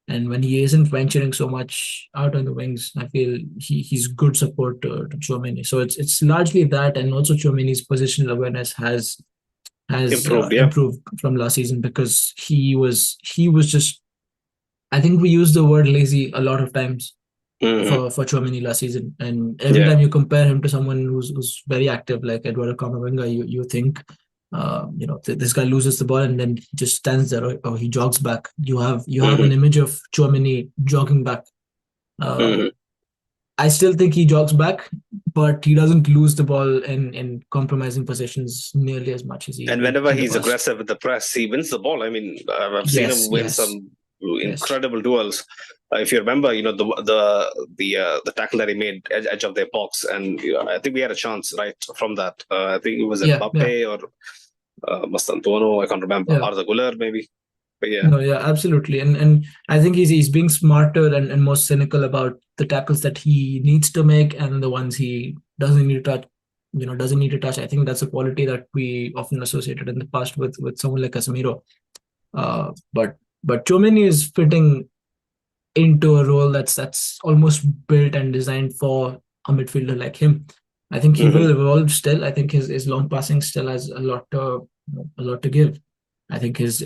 Speaker 1: and when he isn't venturing so much out on the wings, I feel he's good support to Chouameni. So it's largely that, and also Chouameni's positional awareness has improved from last season, because he was just, I think we use the word lazy a lot of times, for Chouameni last season. And every time you compare him to someone who's very active like Eduardo Camavinga, you think, this guy loses the ball and then he just stands there, or he jogs back. You have an image of Chouameni jogging back. I still think he jogs back, but he doesn't lose the ball in compromising possessions nearly as much as he.
Speaker 2: And whenever he's aggressive with the press, he wins the ball. I mean, I've seen him win some incredible duels. If you remember, the tackle that he made edge of their box, and I think we had a chance right from that. I think it was Mbappe or Mastantuono. I can't remember. Arda Güler maybe. But yeah.
Speaker 1: No, yeah, absolutely. And I think he's being smarter and more cynical about the tackles that he needs to make and the ones he doesn't need to touch. I think that's a quality that we often associated in the past with someone like Casemiro. But Chouameni is fitting into a role that's almost built and designed for a midfielder like him. I think he will evolve still. I think his long passing still has a lot to give. I think his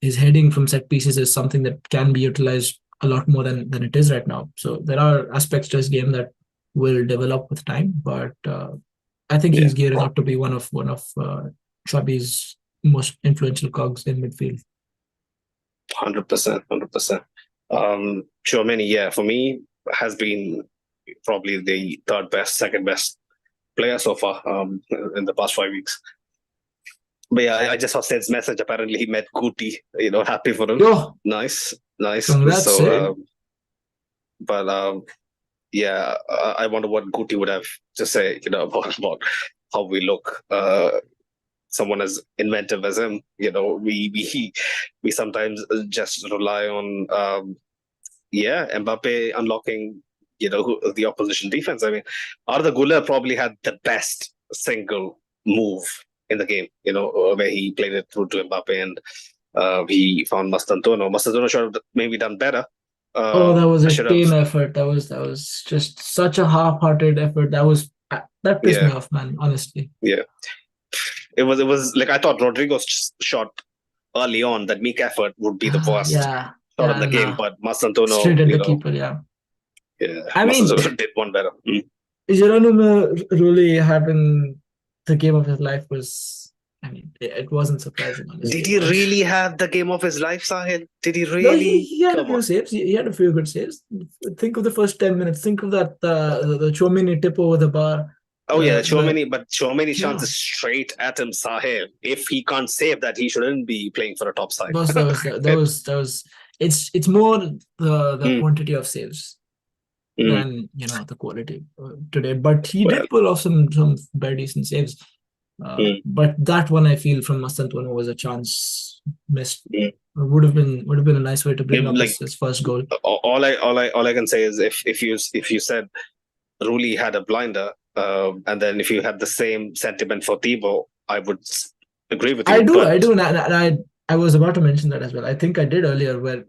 Speaker 1: heading from set pieces is something that can be utilized a lot more than it is right now. So there are aspects to his game that will develop with time, but I think he's gearing up to be one of Xabi's most influential cogs in midfield.
Speaker 2: 100%. Chouameni, for me, has been probably the second best player so far in the past 5 weeks. But I just saw Sid's message. Apparently, he met Guti. Happy for him.
Speaker 1: Yo.
Speaker 2: Nice.
Speaker 1: Congrats,
Speaker 2: so, I wonder what Guti would have to say, about how we look. Someone as inventive as him, we sometimes just rely on, Mbappe unlocking, the opposition defense. I mean, Arda Güler probably had the best single move in the game, where he played it through to Mbappe and he found Mastantuono. Mastantuono should have maybe done better.
Speaker 1: That was a team effort. That was just such a half-hearted effort. That pissed me off, man. Honestly.
Speaker 2: Yeah, it was like I thought Rodrigo's shot early on, that meek effort would be the worst shot in the game, but Mastantuono
Speaker 1: straight at the keeper. Yeah.
Speaker 2: I mean, did one better.
Speaker 1: Geronimo really having the game of his life was, it wasn't surprising, honestly.
Speaker 2: Did he really have the game of his life, Sahil? Did he really?
Speaker 1: No, he had a few saves. He had a few good saves. Think of the first 10 minutes. Think of that, the Chouameni tip over the bar.
Speaker 2: Oh, Chouameni chances straight at him, Sahil. If he can't save that, he shouldn't be playing for a top side.
Speaker 1: That was. It's more the quantity of saves than the quality today. But he did pull off some very decent saves. But that one, I feel, from Mastantuono was a chance missed. Would have been a nice way to bring up his first goal.
Speaker 2: All I can say is if you said Rulli had a blinder, and then if you had the same sentiment for Thibaut, I would agree with you.
Speaker 1: I do, and I was about to mention that as well. I think I did earlier where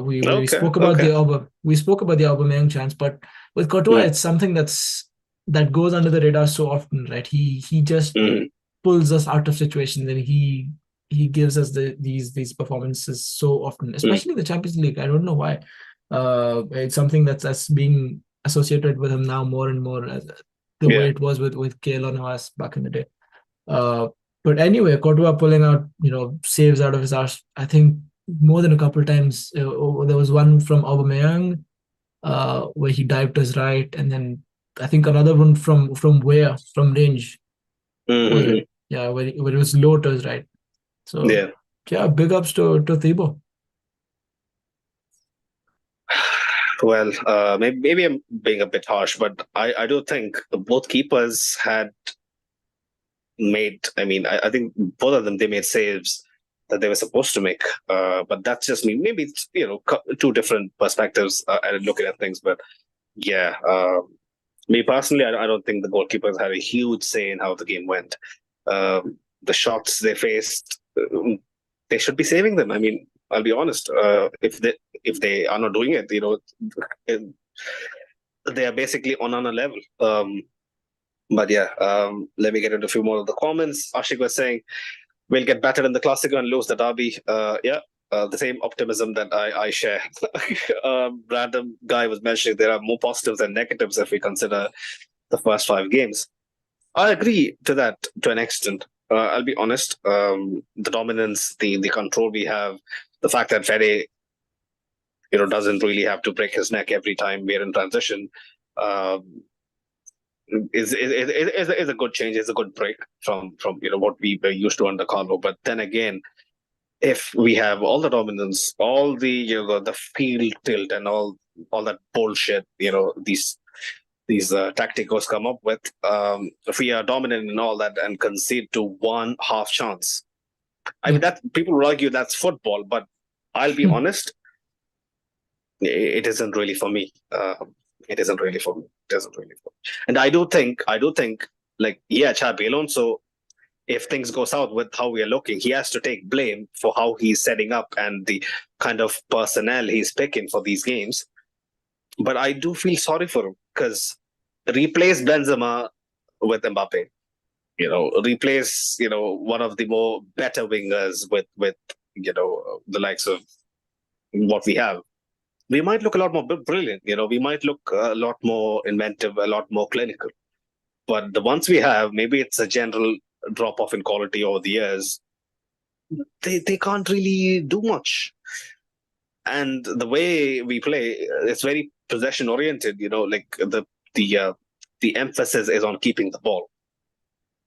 Speaker 1: we spoke about the Aubameyang chance, but with Courtois, it's something that goes under the radar so often, right? He just pulls us out of situations, and he gives us these performances so often, especially in the Champions League. I don't know why. It's something that's being associated with him now more and more, the way it was with Keylor Navas back in the day. But anyway, Courtois pulling out saves out of his arse. I think more than a couple of times. There was one from Aubameyang where he dived to his right, and then I think another one from range. Where it was low to his right. So big ups to Thibaut.
Speaker 2: Well, maybe I'm being a bit harsh, but I do think both keepers had made. I mean, I think both of them, they made saves that they were supposed to make. But that's just me. Maybe it's, two different perspectives looking at things. But me personally, I don't think the goalkeepers had a huge say in how the game went. The shots they faced, they should be saving them. I mean, I'll be honest. If they are not doing it, they are basically on a level. But let me get into a few more of the comments. Ashik was saying, we'll get battered in the Classico and lose the derby. the same optimism that I share. Random guy was mentioning there are more positives than negatives if we consider the first 5 games. I agree to that to an extent. I'll be honest. The dominance, the control we have, the fact that Fede, doesn't really have to break his neck every time we're in transition, um, is a good change. Is a good break from what we were used to under Carlo. But then again, if we have all the dominance, all the field tilt and all that bullshit, these tacticos come up with, if we are dominant in all that and concede to one half chance, I mean that people will argue that's football, but I'll be honest, it isn't really for me. It isn't really for me. It isn't really for me. And I do think, like, Xabi Alonso, if things go south with how we are looking, he has to take blame for how he's setting up and the kind of personnel he's picking for these games. But I do feel sorry for him because replace Benzema with Mbappe. Replace one of the more better wingers with the likes of what we have. We might look a lot more brilliant. We might look a lot more inventive, a lot more clinical. But the ones we have, maybe it's a general drop off in quality over the years. They can't really do much. And the way we play, it's very possession oriented. Like the emphasis is on keeping the ball.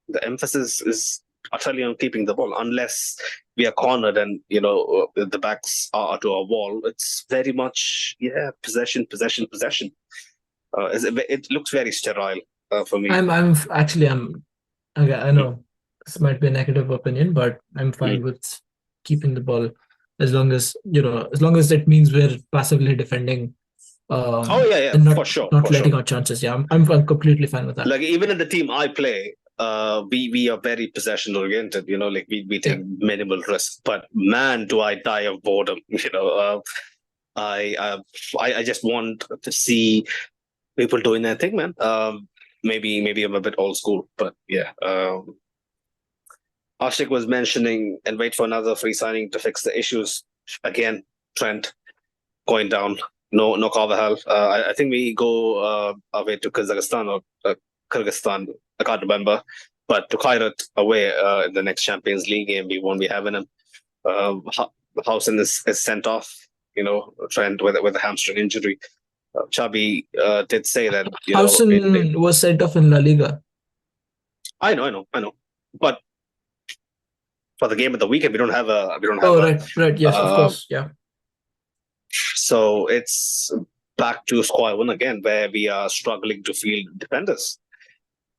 Speaker 2: The emphasis is utterly on keeping the ball, unless we are cornered and the backs are to a wall. It's very much possession. It looks very sterile for me.
Speaker 1: I'm actually okay, I know this might be a negative opinion, but I'm fine with keeping the ball as long as it means we're passively defending. And not,
Speaker 2: for sure,
Speaker 1: not letting out chances. Yeah, I'm completely fine with that.
Speaker 2: Like even in the team I play, we are very possession oriented. Like we take minimal risks. But man, do I die of boredom. I just want to see people doing their thing, man. Maybe I'm a bit old school, but yeah. Ashik was mentioning and wait for another free signing to fix the issues. Again, Trent going down. No Carvajal. I think we go away to Kazakhstan or Kyrgyzstan. I can't remember. But to Kairat away in the next Champions League game, we won't be having him. Housen is sent off. Trent with a hamstring injury. Xabi did say that
Speaker 1: Housen was sent off in La Liga.
Speaker 2: I know. But for the game of the weekend, we don't have a.
Speaker 1: Right. Yes, of course. Yeah.
Speaker 2: So it's back to square one again, where we are struggling to field defenders.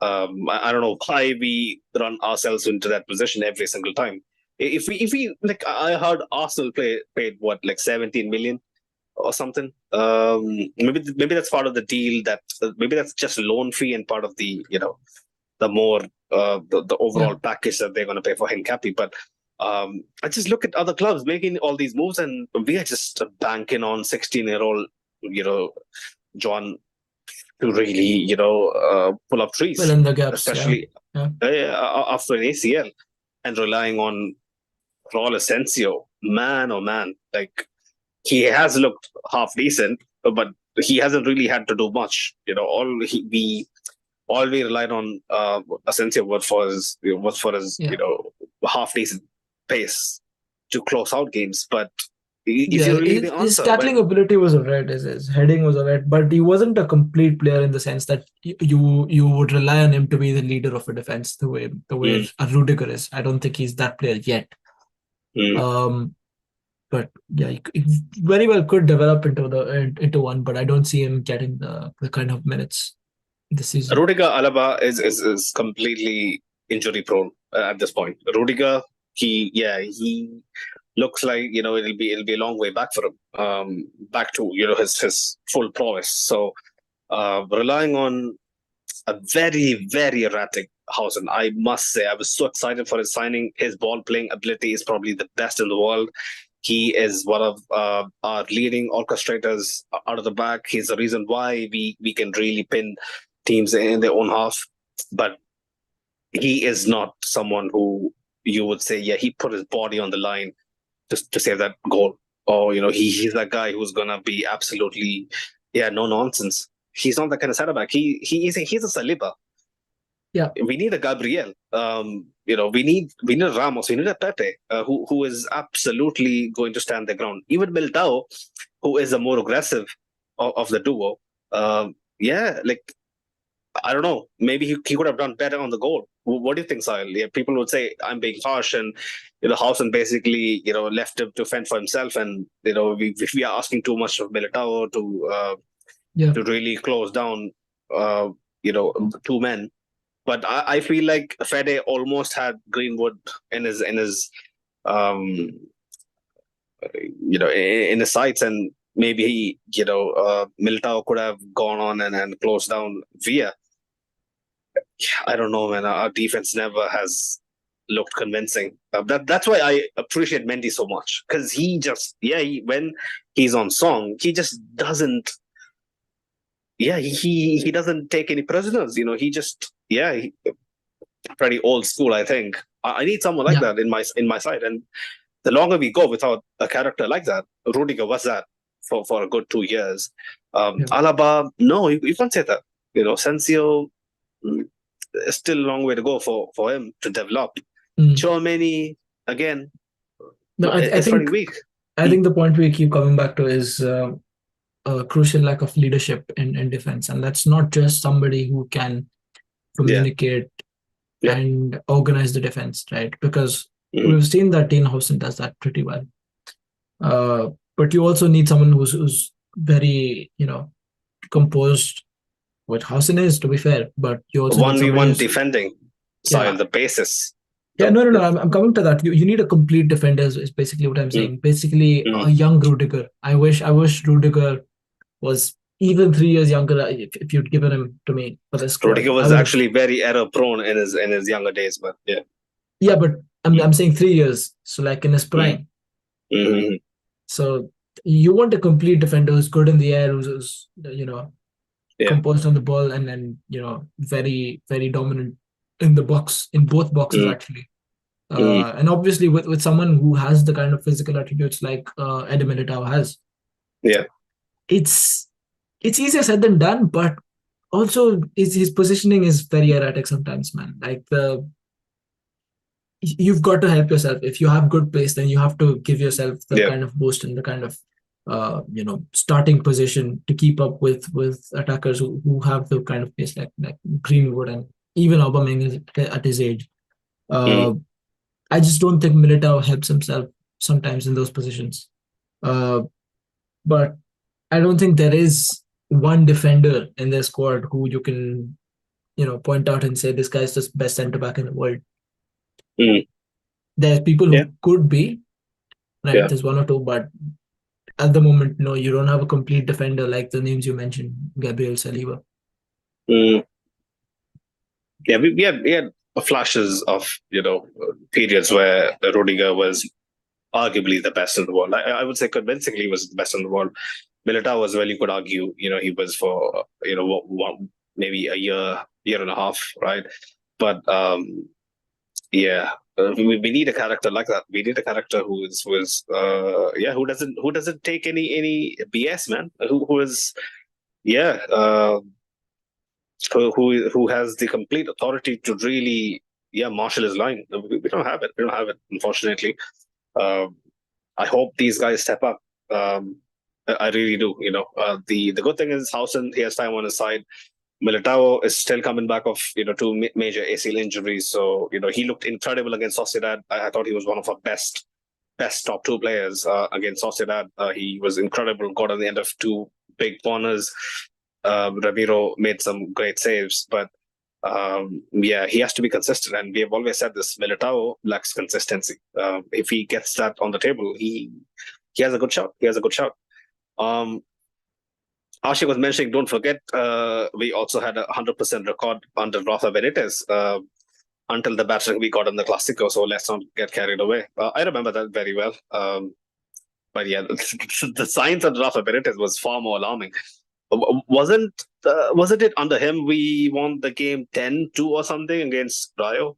Speaker 2: I don't know why we run ourselves into that position every single time. If we like, I heard Arsenal paid what, like 17 million or something. Maybe that's part of the deal. Maybe that's just a loan fee and part of the the more the overall package that they're going to pay for Hincapi. But I just look at other clubs making all these moves, and we are just banking on 16-year-old John to really pull up trees,
Speaker 1: fill in the gaps,
Speaker 2: especially after an ACL, and relying on Raul Asensio. Man, oh man, like he has looked half decent, but he hasn't really had to do much. All we relied on Asensio was for his half decent pace to close out games. But
Speaker 1: his tackling ability was alright, his heading was alright, but he wasn't a complete player in the sense that you would rely on him to be the leader of a defense the way a Rudiger is. I don't think he's that player yet. But yeah, he very well could develop into one, but I don't see him getting the kind of minutes this season.
Speaker 2: Rudiger Alaba is completely injury prone at this point. Rudiger, he looks like it'll be a long way back for him, back to his full prowess. So relying on a very, very erratic Hausen, I must say, I was so excited for his signing. His ball playing ability is probably the best in the world. He is one of our leading orchestrators out of the back. He's the reason why we can really pin teams in their own half. But he is not someone who you would say, he put his body on the line to save that goal. Or he's that guy who's gonna be absolutely no nonsense. He's not that kind of centre back. He's a Saliba.
Speaker 1: Yeah.
Speaker 2: We need a Gabriel. We need a Ramos. We need a Pepe who is absolutely going to stand their ground. Even Militao, who is a more aggressive of the duo. Like I don't know. Maybe he could have done better on the goal. What do you think, Sahil? Yeah, people would say I'm being harsh, and Housen basically left him to fend for himself, and we are asking too much of Militao to really close down two men. But I feel like Fede almost had Greenwood in his in his sights, and maybe Militao could have gone on and closed down Villa. I don't know, man. Our defense never has looked convincing. That's why I appreciate Mendy so much, because he just when he's on song, he just doesn't. Yeah, he doesn't take any prisoners. He just pretty old school. I think I need someone like that in my side. And the longer we go without a character like that, Rudiger was that for a good 2 years. Alaba, no, you can't say that. Sensio, still a long way to go for him to develop. Chouameni, again, it's pretty weak.
Speaker 1: I think the point we keep coming back to is a crucial lack of leadership in defense, and that's not just somebody who can communicate and organize the defense, right? Because we've seen that Dean Housen does that pretty well. But you also need someone who's very composed. What Housen is, to be fair, but you also
Speaker 2: 1v1 defending style, the basis.
Speaker 1: Yeah, no. I'm coming to that. You need a complete defender, is basically what I'm saying. Basically, a young Rudiger. I wish Rudiger was even 3 years younger if you'd given him to me for this squad.
Speaker 2: Rudiger was actually very error prone in his younger days, but yeah.
Speaker 1: Yeah, but I'm saying 3 years, so like in his prime. So you want a complete defender who's good in the air, who's composed on the ball, and then very, very dominant in the box, in both boxes actually. And obviously with someone who has the kind of physical attributes like Eder Militao has.
Speaker 2: Yeah.
Speaker 1: It's easier said than done, but also his positioning is very erratic sometimes, man. Like you've got to help yourself. If you have good pace, then you have to give yourself the kind of boost and the kind of starting position to keep up with attackers who have the kind of pace like Greenwood and even Aubameyang at his age. I just don't think Militao helps himself sometimes in those positions. But I don't think there is one defender in their squad who you can point out and say this guy's the best centre back in the world. There's people who could be, right? There's one or two, but at the moment, no, you don't have a complete defender like the names you mentioned, Gabriel Saliba.
Speaker 2: Yeah, we had flashes of periods where Rudiger was arguably the best in the world. I would say convincingly was the best in the world. Militao was well, you could argue, he was for maybe a year and a half, right? But we need a character like that. We need a character who doesn't take any BS, man. Who has the complete authority to really marshal his line. We don't have it. Unfortunately. I hope these guys step up. I really do. The good thing is Housen, he has time on his side. Militao is still coming back off, 2 major ACL injuries. So, he looked incredible against Sociedad. I thought he was one of our best top 2 players against Sociedad. He was incredible, got on the end of 2 big corners. Ramiro made some great saves, but he has to be consistent. And we have always said this, Militao lacks consistency. If he gets that on the table, he has a good shot. Ashik was mentioning, don't forget, we also had a 100% record under Rafa Benitez until the battering we got in the Clásico, so let's not get carried away. I remember that very well. But yeah, the signs under Rafa Benitez was far more alarming. Wasn't it under him we won the game 10-2 or something against Rayo?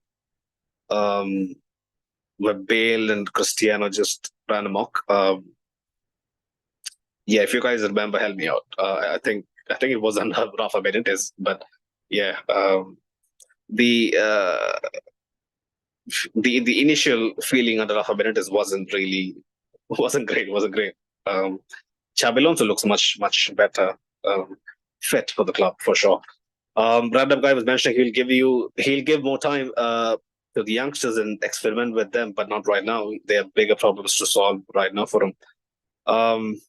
Speaker 2: where Bale and Cristiano just ran amok. Yeah, if you guys remember, help me out. I think it was under Rafa Benitez, but yeah, the uh, the initial feeling under Rafa Benitez wasn't great. Wasn't great. Xabi Alonso looks much better fit for the club for sure. Random guy was mentioning he'll give more time to the youngsters and experiment with them, but not right now. They have bigger problems to solve right now for him. Um,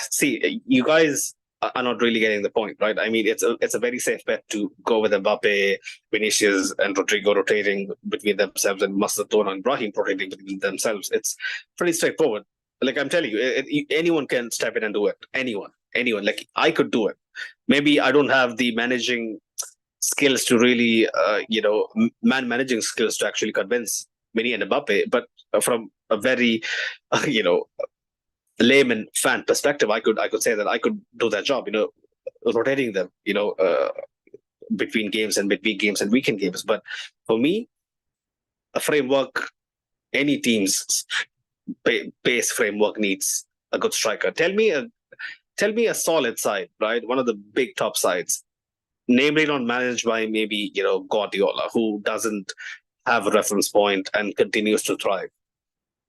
Speaker 2: See, you guys are not really getting the point, right? I mean, it's a very safe bet to go with Mbappe, Vinicius, and Rodrigo rotating between themselves, and Masadona and Brahim rotating between themselves. It's pretty straightforward. Like I'm telling you, anyone can step in and do it. Anyone. Like I could do it. Maybe I don't have the managing skills to really, man managing skills to actually convince Mini and Mbappe, but from a very, you know, layman fan perspective, I could say that I could do that job. Rotating them. Between games and midweek games and weekend games. But for me, a framework, any team's base framework needs a good striker. Tell me a solid side, right? One of the big top sides, namely not managed by maybe Guardiola, who doesn't have a reference point and continues to thrive.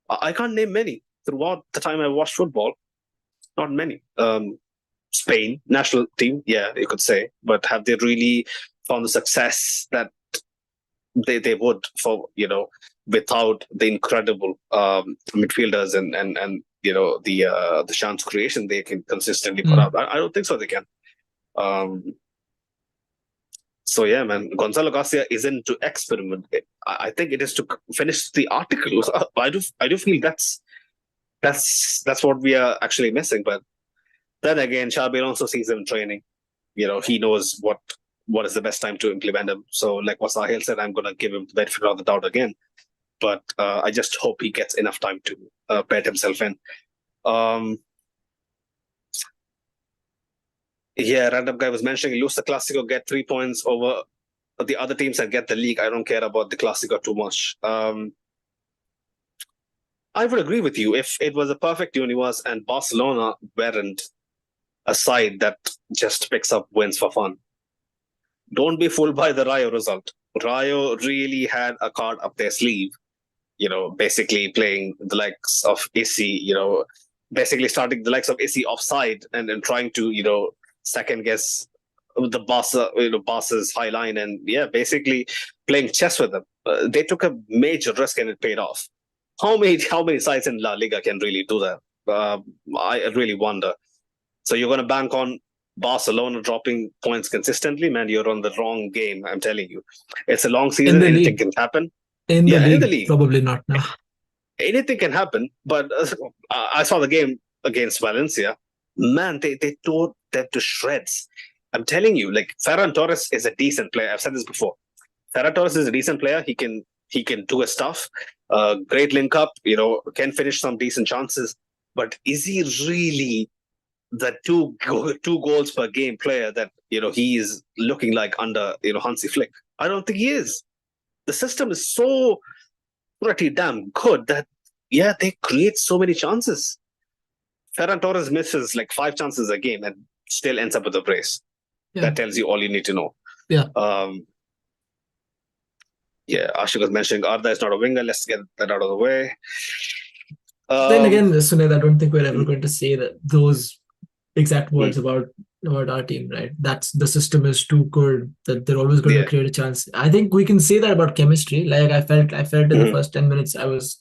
Speaker 2: I can't name many throughout the time I watched football. Not many. Spain national team, yeah, you could say, but have they really found the success that they would without the incredible midfielders and the chance creation they can consistently put out? I don't think so. They can. So yeah, man, Gonzalo Garcia isn't to experiment. I think it is to finish the article. I do feel that's what we are actually missing. But then again, Xabi Alonso sees him training. He knows what is the best time to implement him. So like what Sahil said, I'm going to give him the benefit of the doubt again. But I just hope he gets enough time to bed himself in. Yeah, random guy was mentioning lose the Clásico, get 3 points over the other teams and get the league. I don't care about the Clásico too much. I would agree with you if it was a perfect universe and Barcelona weren't a side that just picks up wins for fun. Don't be fooled by the Rayo result. Rayo really had a card up their sleeve, basically playing the likes of Issy, basically starting the likes of Issy offside and trying to, second guess the Barca's high line and basically playing chess with them. They took a major risk and it paid off. How many sides in La Liga can really do that? I really wonder. So you're going to bank on Barcelona dropping points consistently? Man, you're on the wrong game, I'm telling you. It's a long season. Anything can happen.
Speaker 1: In the league, probably not now.
Speaker 2: Anything can happen, but I saw the game against Valencia. Man, they tore them to shreds. I'm telling you, like Ferran Torres is a decent player. I've said this before. Ferran Torres is a decent player. He can do his stuff. Great link up, can finish some decent chances. But is he really the two goals per game player that he is looking like under Hansi Flick? I don't think he is. The system is so pretty damn good that they create so many chances. Ferran Torres misses like 5 chances a game and still ends up with a brace. That tells you all you need to know. Ashik was mentioning Arda is not a winger. Let's get that out of the way.
Speaker 1: Then again, Sunil, I don't think we're ever going to say that those exact words about our team, right? That's the system is too good that they're always going to create a chance. I think we can say that about chemistry. Like I felt in the first 10 minutes I was.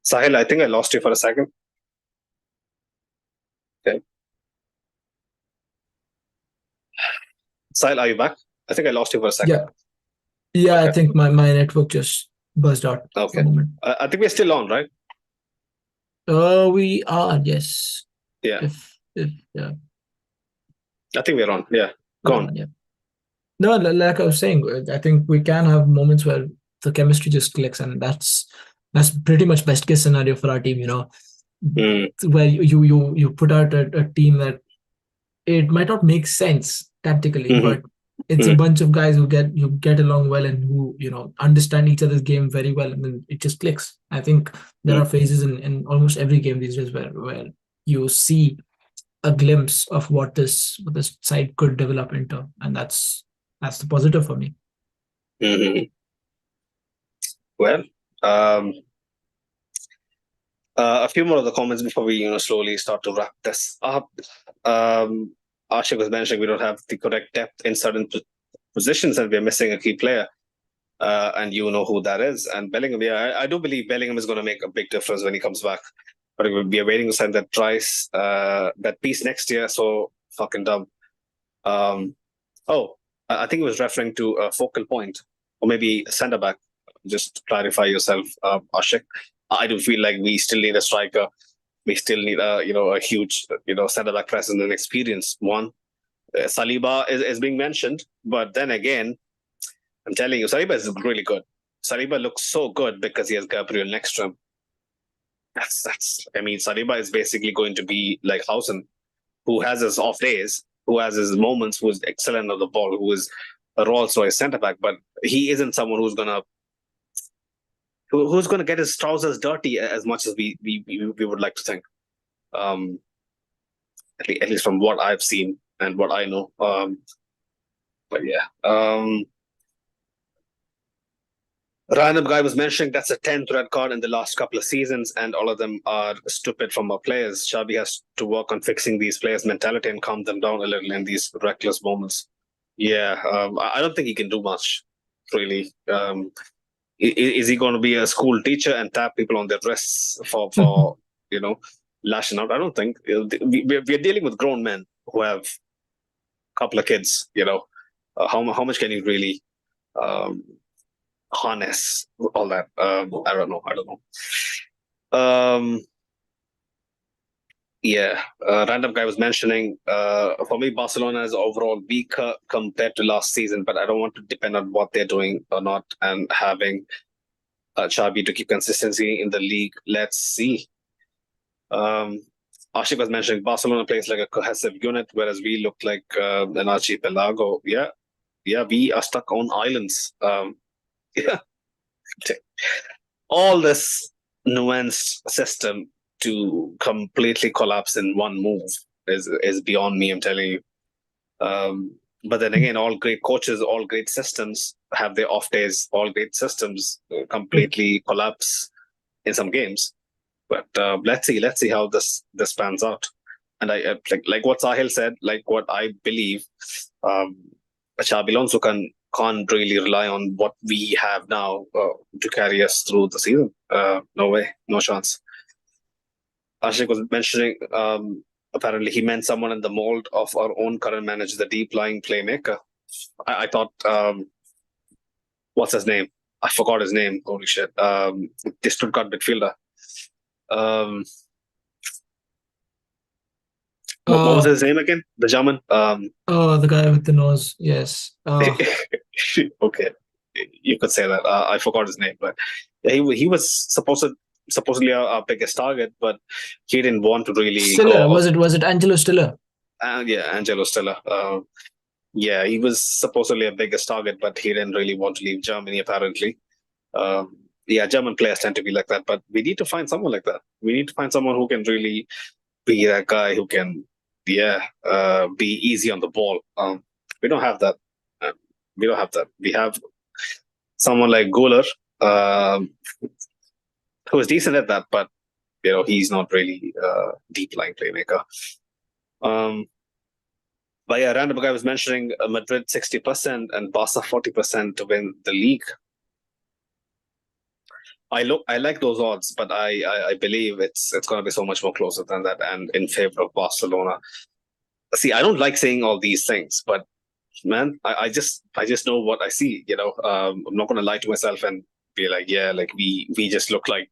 Speaker 2: Sahil, I think I lost you for a second. Okay. Sahil, are you back? I think I lost you for a second.
Speaker 1: Yeah, okay. I think my network just buzzed out.
Speaker 2: Okay. I think we're still on, right?
Speaker 1: We are, yes.
Speaker 2: Yeah.
Speaker 1: Yeah.
Speaker 2: I think we're on. Yeah. Go on.
Speaker 1: Yeah. No, like I was saying, I think we can have moments where the chemistry just clicks, and that's pretty much best case scenario for our team. Where you put out a team that it might not make sense tactically,
Speaker 2: Mhm.
Speaker 1: but it's a bunch of guys who get along well and who understand each other's game very well, and then it just clicks. I think there are phases in almost every game these days where you see a glimpse of what this side could develop into, and that's the positive for me.
Speaker 2: Mhm. Well, um, a few more of the comments before we slowly start to wrap this up. Ashik was mentioning we don't have the correct depth in certain positions, and we're missing a key player. And you know who that is. And Bellingham, yeah, I do believe Bellingham is going to make a big difference when he comes back. But we are waiting to sign that price, that piece next year. So fucking dumb. Oh, I think it was referring to a focal point, or maybe a centre back. Just clarify yourself, Ashik. I do feel like we still need a striker. We still need a huge centre back presence and experienced one. Saliba is being mentioned, but then again, I'm telling you, Saliba is really good. Saliba looks so good because he has Gabriel next to him. I mean, Saliba is basically going to be like Hausen, who has his off days, who has his moments, who is excellent on the ball, who is a Rolls Royce centre back, but he isn't someone who's gonna get his trousers dirty as much as we would like to think. Um, at least from what I've seen and what I know. But yeah. Random guy was mentioning that's a 10th red card in the last couple of seasons, and all of them are stupid from our players. Xabi has to work on fixing these players' mentality and calm them down a little in these reckless moments. Yeah, I don't think he can do much, really. Is he going to be a school teacher and tap people on their wrists for lashing out? I don't think. We're dealing with grown men who have a couple of kids. How much can you really harness all that? I don't know. Yeah, random guy was mentioning, for me, Barcelona is overall weaker compared to last season, but I don't want to depend on what they're doing or not, and having Xabi to keep consistency in the league. Let's see. Ashik was mentioning Barcelona plays like a cohesive unit, whereas we look like an archipelago. Yeah, we are stuck on islands. Yeah, all this nuanced system to completely collapse in one move is beyond me. I'm telling you. But then again, all great coaches, all great systems have their off days. All great systems completely collapse in some games. But let's see how this pans out. And I like what Sahil said, like what I believe, Xabi Alonso can't really rely on what we have now to carry us through the season. No way, no chance. Ashik was mentioning, apparently he meant someone in the mold of our own current manager, the deep lying playmaker. I thought, what's his name? I forgot his name. Holy shit. The Stuttgart midfielder. What was his name again? The German?
Speaker 1: The guy with the nose. Yes.
Speaker 2: Okay, you could say that. I forgot his name, but yeah, he was supposedly our biggest target, but he didn't want to really
Speaker 1: Stiller.
Speaker 2: go.
Speaker 1: Was it Angelo Stiller?
Speaker 2: Yeah, Angelo Stiller. Yeah, he was supposedly a biggest target, but he didn't really want to leave Germany, apparently. Yeah, German players tend to be like that, but we need to find someone like that. We need to find someone who can really be that guy who can, be easy on the ball. We don't have that. We don't have that. We have someone like Goller, who is decent at that, but he's not really a deep line playmaker. But yeah, random guy was mentioning Madrid 60% and Barca 40% to win the league. I like those odds, but I believe it's going to be so much more closer than that, and in favor of Barcelona. See, I don't like saying all these things, but man, I just know what I see. I'm not going to lie to myself and be like, yeah, like we just look like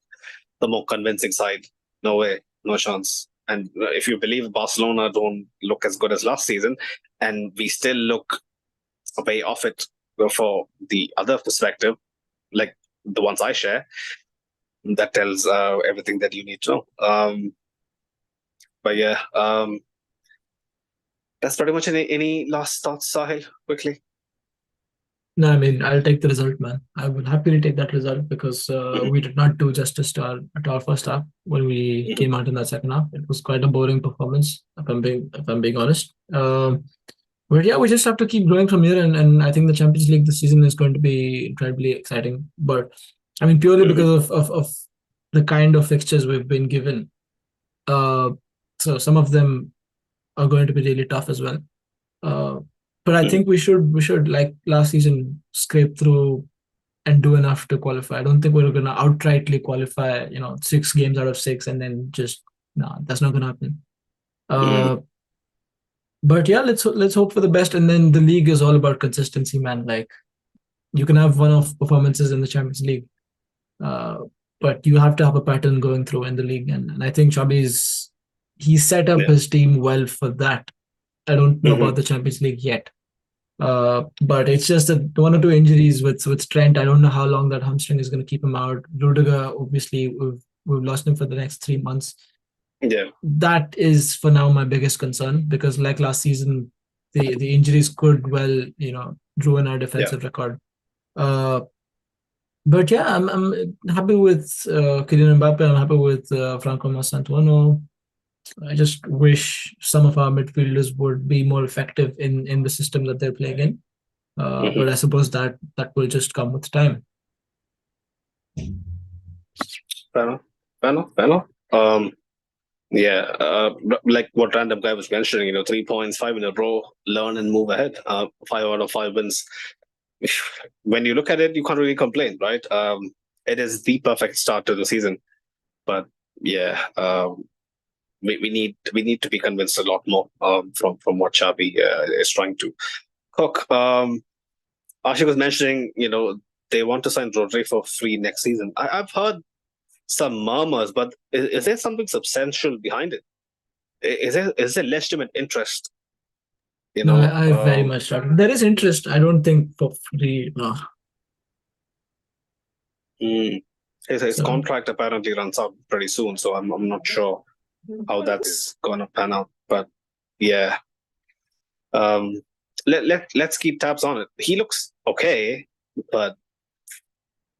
Speaker 2: the more convincing side. No way, no chance. And if you believe Barcelona don't look as good as last season, and we still look way off it for the other perspective, like the ones I share, that tells everything that you need to know. But yeah, That's pretty much any last thoughts, Sahil, quickly?
Speaker 1: No, I mean, I'll take the result, man. I would happily take that result because we did not do justice to our first half when we came out in that second half. It was quite a boring performance, if I'm being honest. But yeah, we just have to keep growing from here, and I think the Champions League this season is going to be incredibly exciting. But I mean, purely because of the kind of fixtures we've been given. So some of them are going to be really tough as well. Uh, but I think we should like last season scrape through and do enough to qualify. I don't think we're going to outrightly qualify, 6 games out of 6 and then just no, that's not going to happen. But yeah, let's hope for the best. And then the league is all about consistency, man. Like you can have one-off performances in the Champions League, uh, but you have to have a pattern going through in the league. And I think Xabi's he set up his team well for that. I don't know about the Champions League yet. But it's just that 1 or 2 injuries with Trent. I don't know how long that hamstring is going to keep him out. Rudiger, obviously, we've lost him for the next 3 months.
Speaker 2: Yeah,
Speaker 1: that is for now my biggest concern because, like last season, the injuries could well ruin our defensive record. But yeah, I'm happy with Kylian Mbappe. I'm happy with Franco Masantuono. I just wish some of our midfielders would be more effective in the system that they're playing in. But I suppose that will just come with time.
Speaker 2: Fair enough. Like what random guy was mentioning, 3 points, 5 in a row, learn and move ahead. 5 out of 5 wins. When you look at it, you can't really complain, right? It is the perfect start to the season. But yeah, we need to be convinced a lot more from what Xabi is trying to cook. Ashik was mentioning, they want to sign Rodri for free next season. I've heard some murmurs, but is there something substantial behind it? Is there legitimate interest?
Speaker 1: No, I very much doubt. There is interest. I don't think for free. No.
Speaker 2: His contract apparently runs out pretty soon, so I'm not sure how that's gonna pan out. But yeah, let's keep tabs on it. He looks okay, but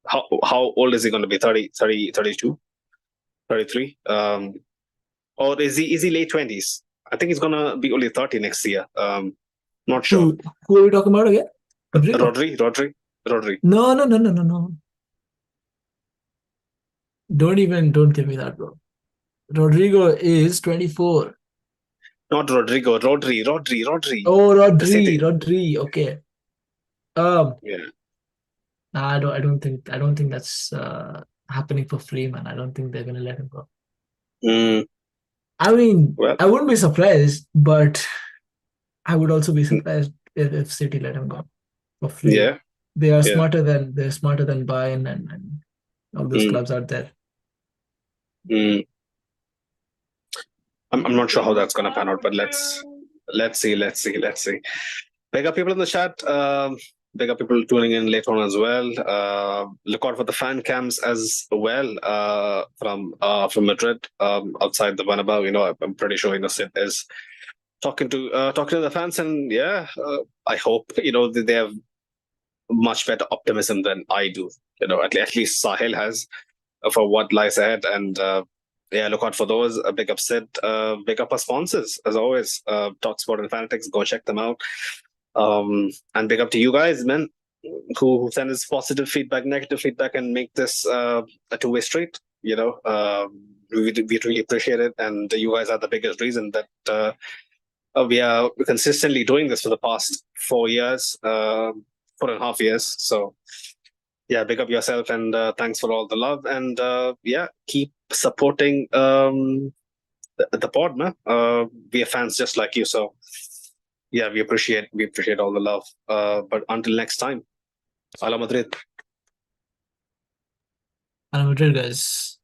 Speaker 2: how old is he going to be? 30, 32, 33? Or is he late 20s? I think he's gonna be only 30 next year. Not sure.
Speaker 1: Who are we talking about again?
Speaker 2: Rodri.
Speaker 1: No. Don't give me that, bro. Rodrigo is 24.
Speaker 2: Not Rodrigo. Rodri.
Speaker 1: Oh, Rodri. Okay.
Speaker 2: Yeah.
Speaker 1: I don't think that's happening for free, man. I don't think they're gonna let him go. I mean, I wouldn't be surprised, but I would also be surprised if City let him go for free.
Speaker 2: Yeah.
Speaker 1: They are smarter than Bayern and all those clubs out there.
Speaker 2: I'm not sure how that's gonna pan out, but let's see. Big up people in the chat. Big up people tuning in later on as well. Look out for the fan cams as well from Madrid outside the Bernabeu. I'm pretty sure Sid is talking to the fans, and I hope they have much better optimism than I do. At least Sahil has for what lies ahead, and look out for those. Big up Sid. Big up our sponsors as always. Talksport and Fanatics. Go check them out. And big up to you guys, man, who send us positive feedback, negative feedback, and make this a two-way street. We really appreciate it, and you guys are the biggest reason that we are consistently doing this for the past 4 years, 4.5 years. So yeah, big up yourself, and thanks for all the love, and keep supporting the pod, man. We are fans just like you, so yeah, we appreciate all the love. But until next time, Hala Madrid.
Speaker 1: Hala Madrid, guys.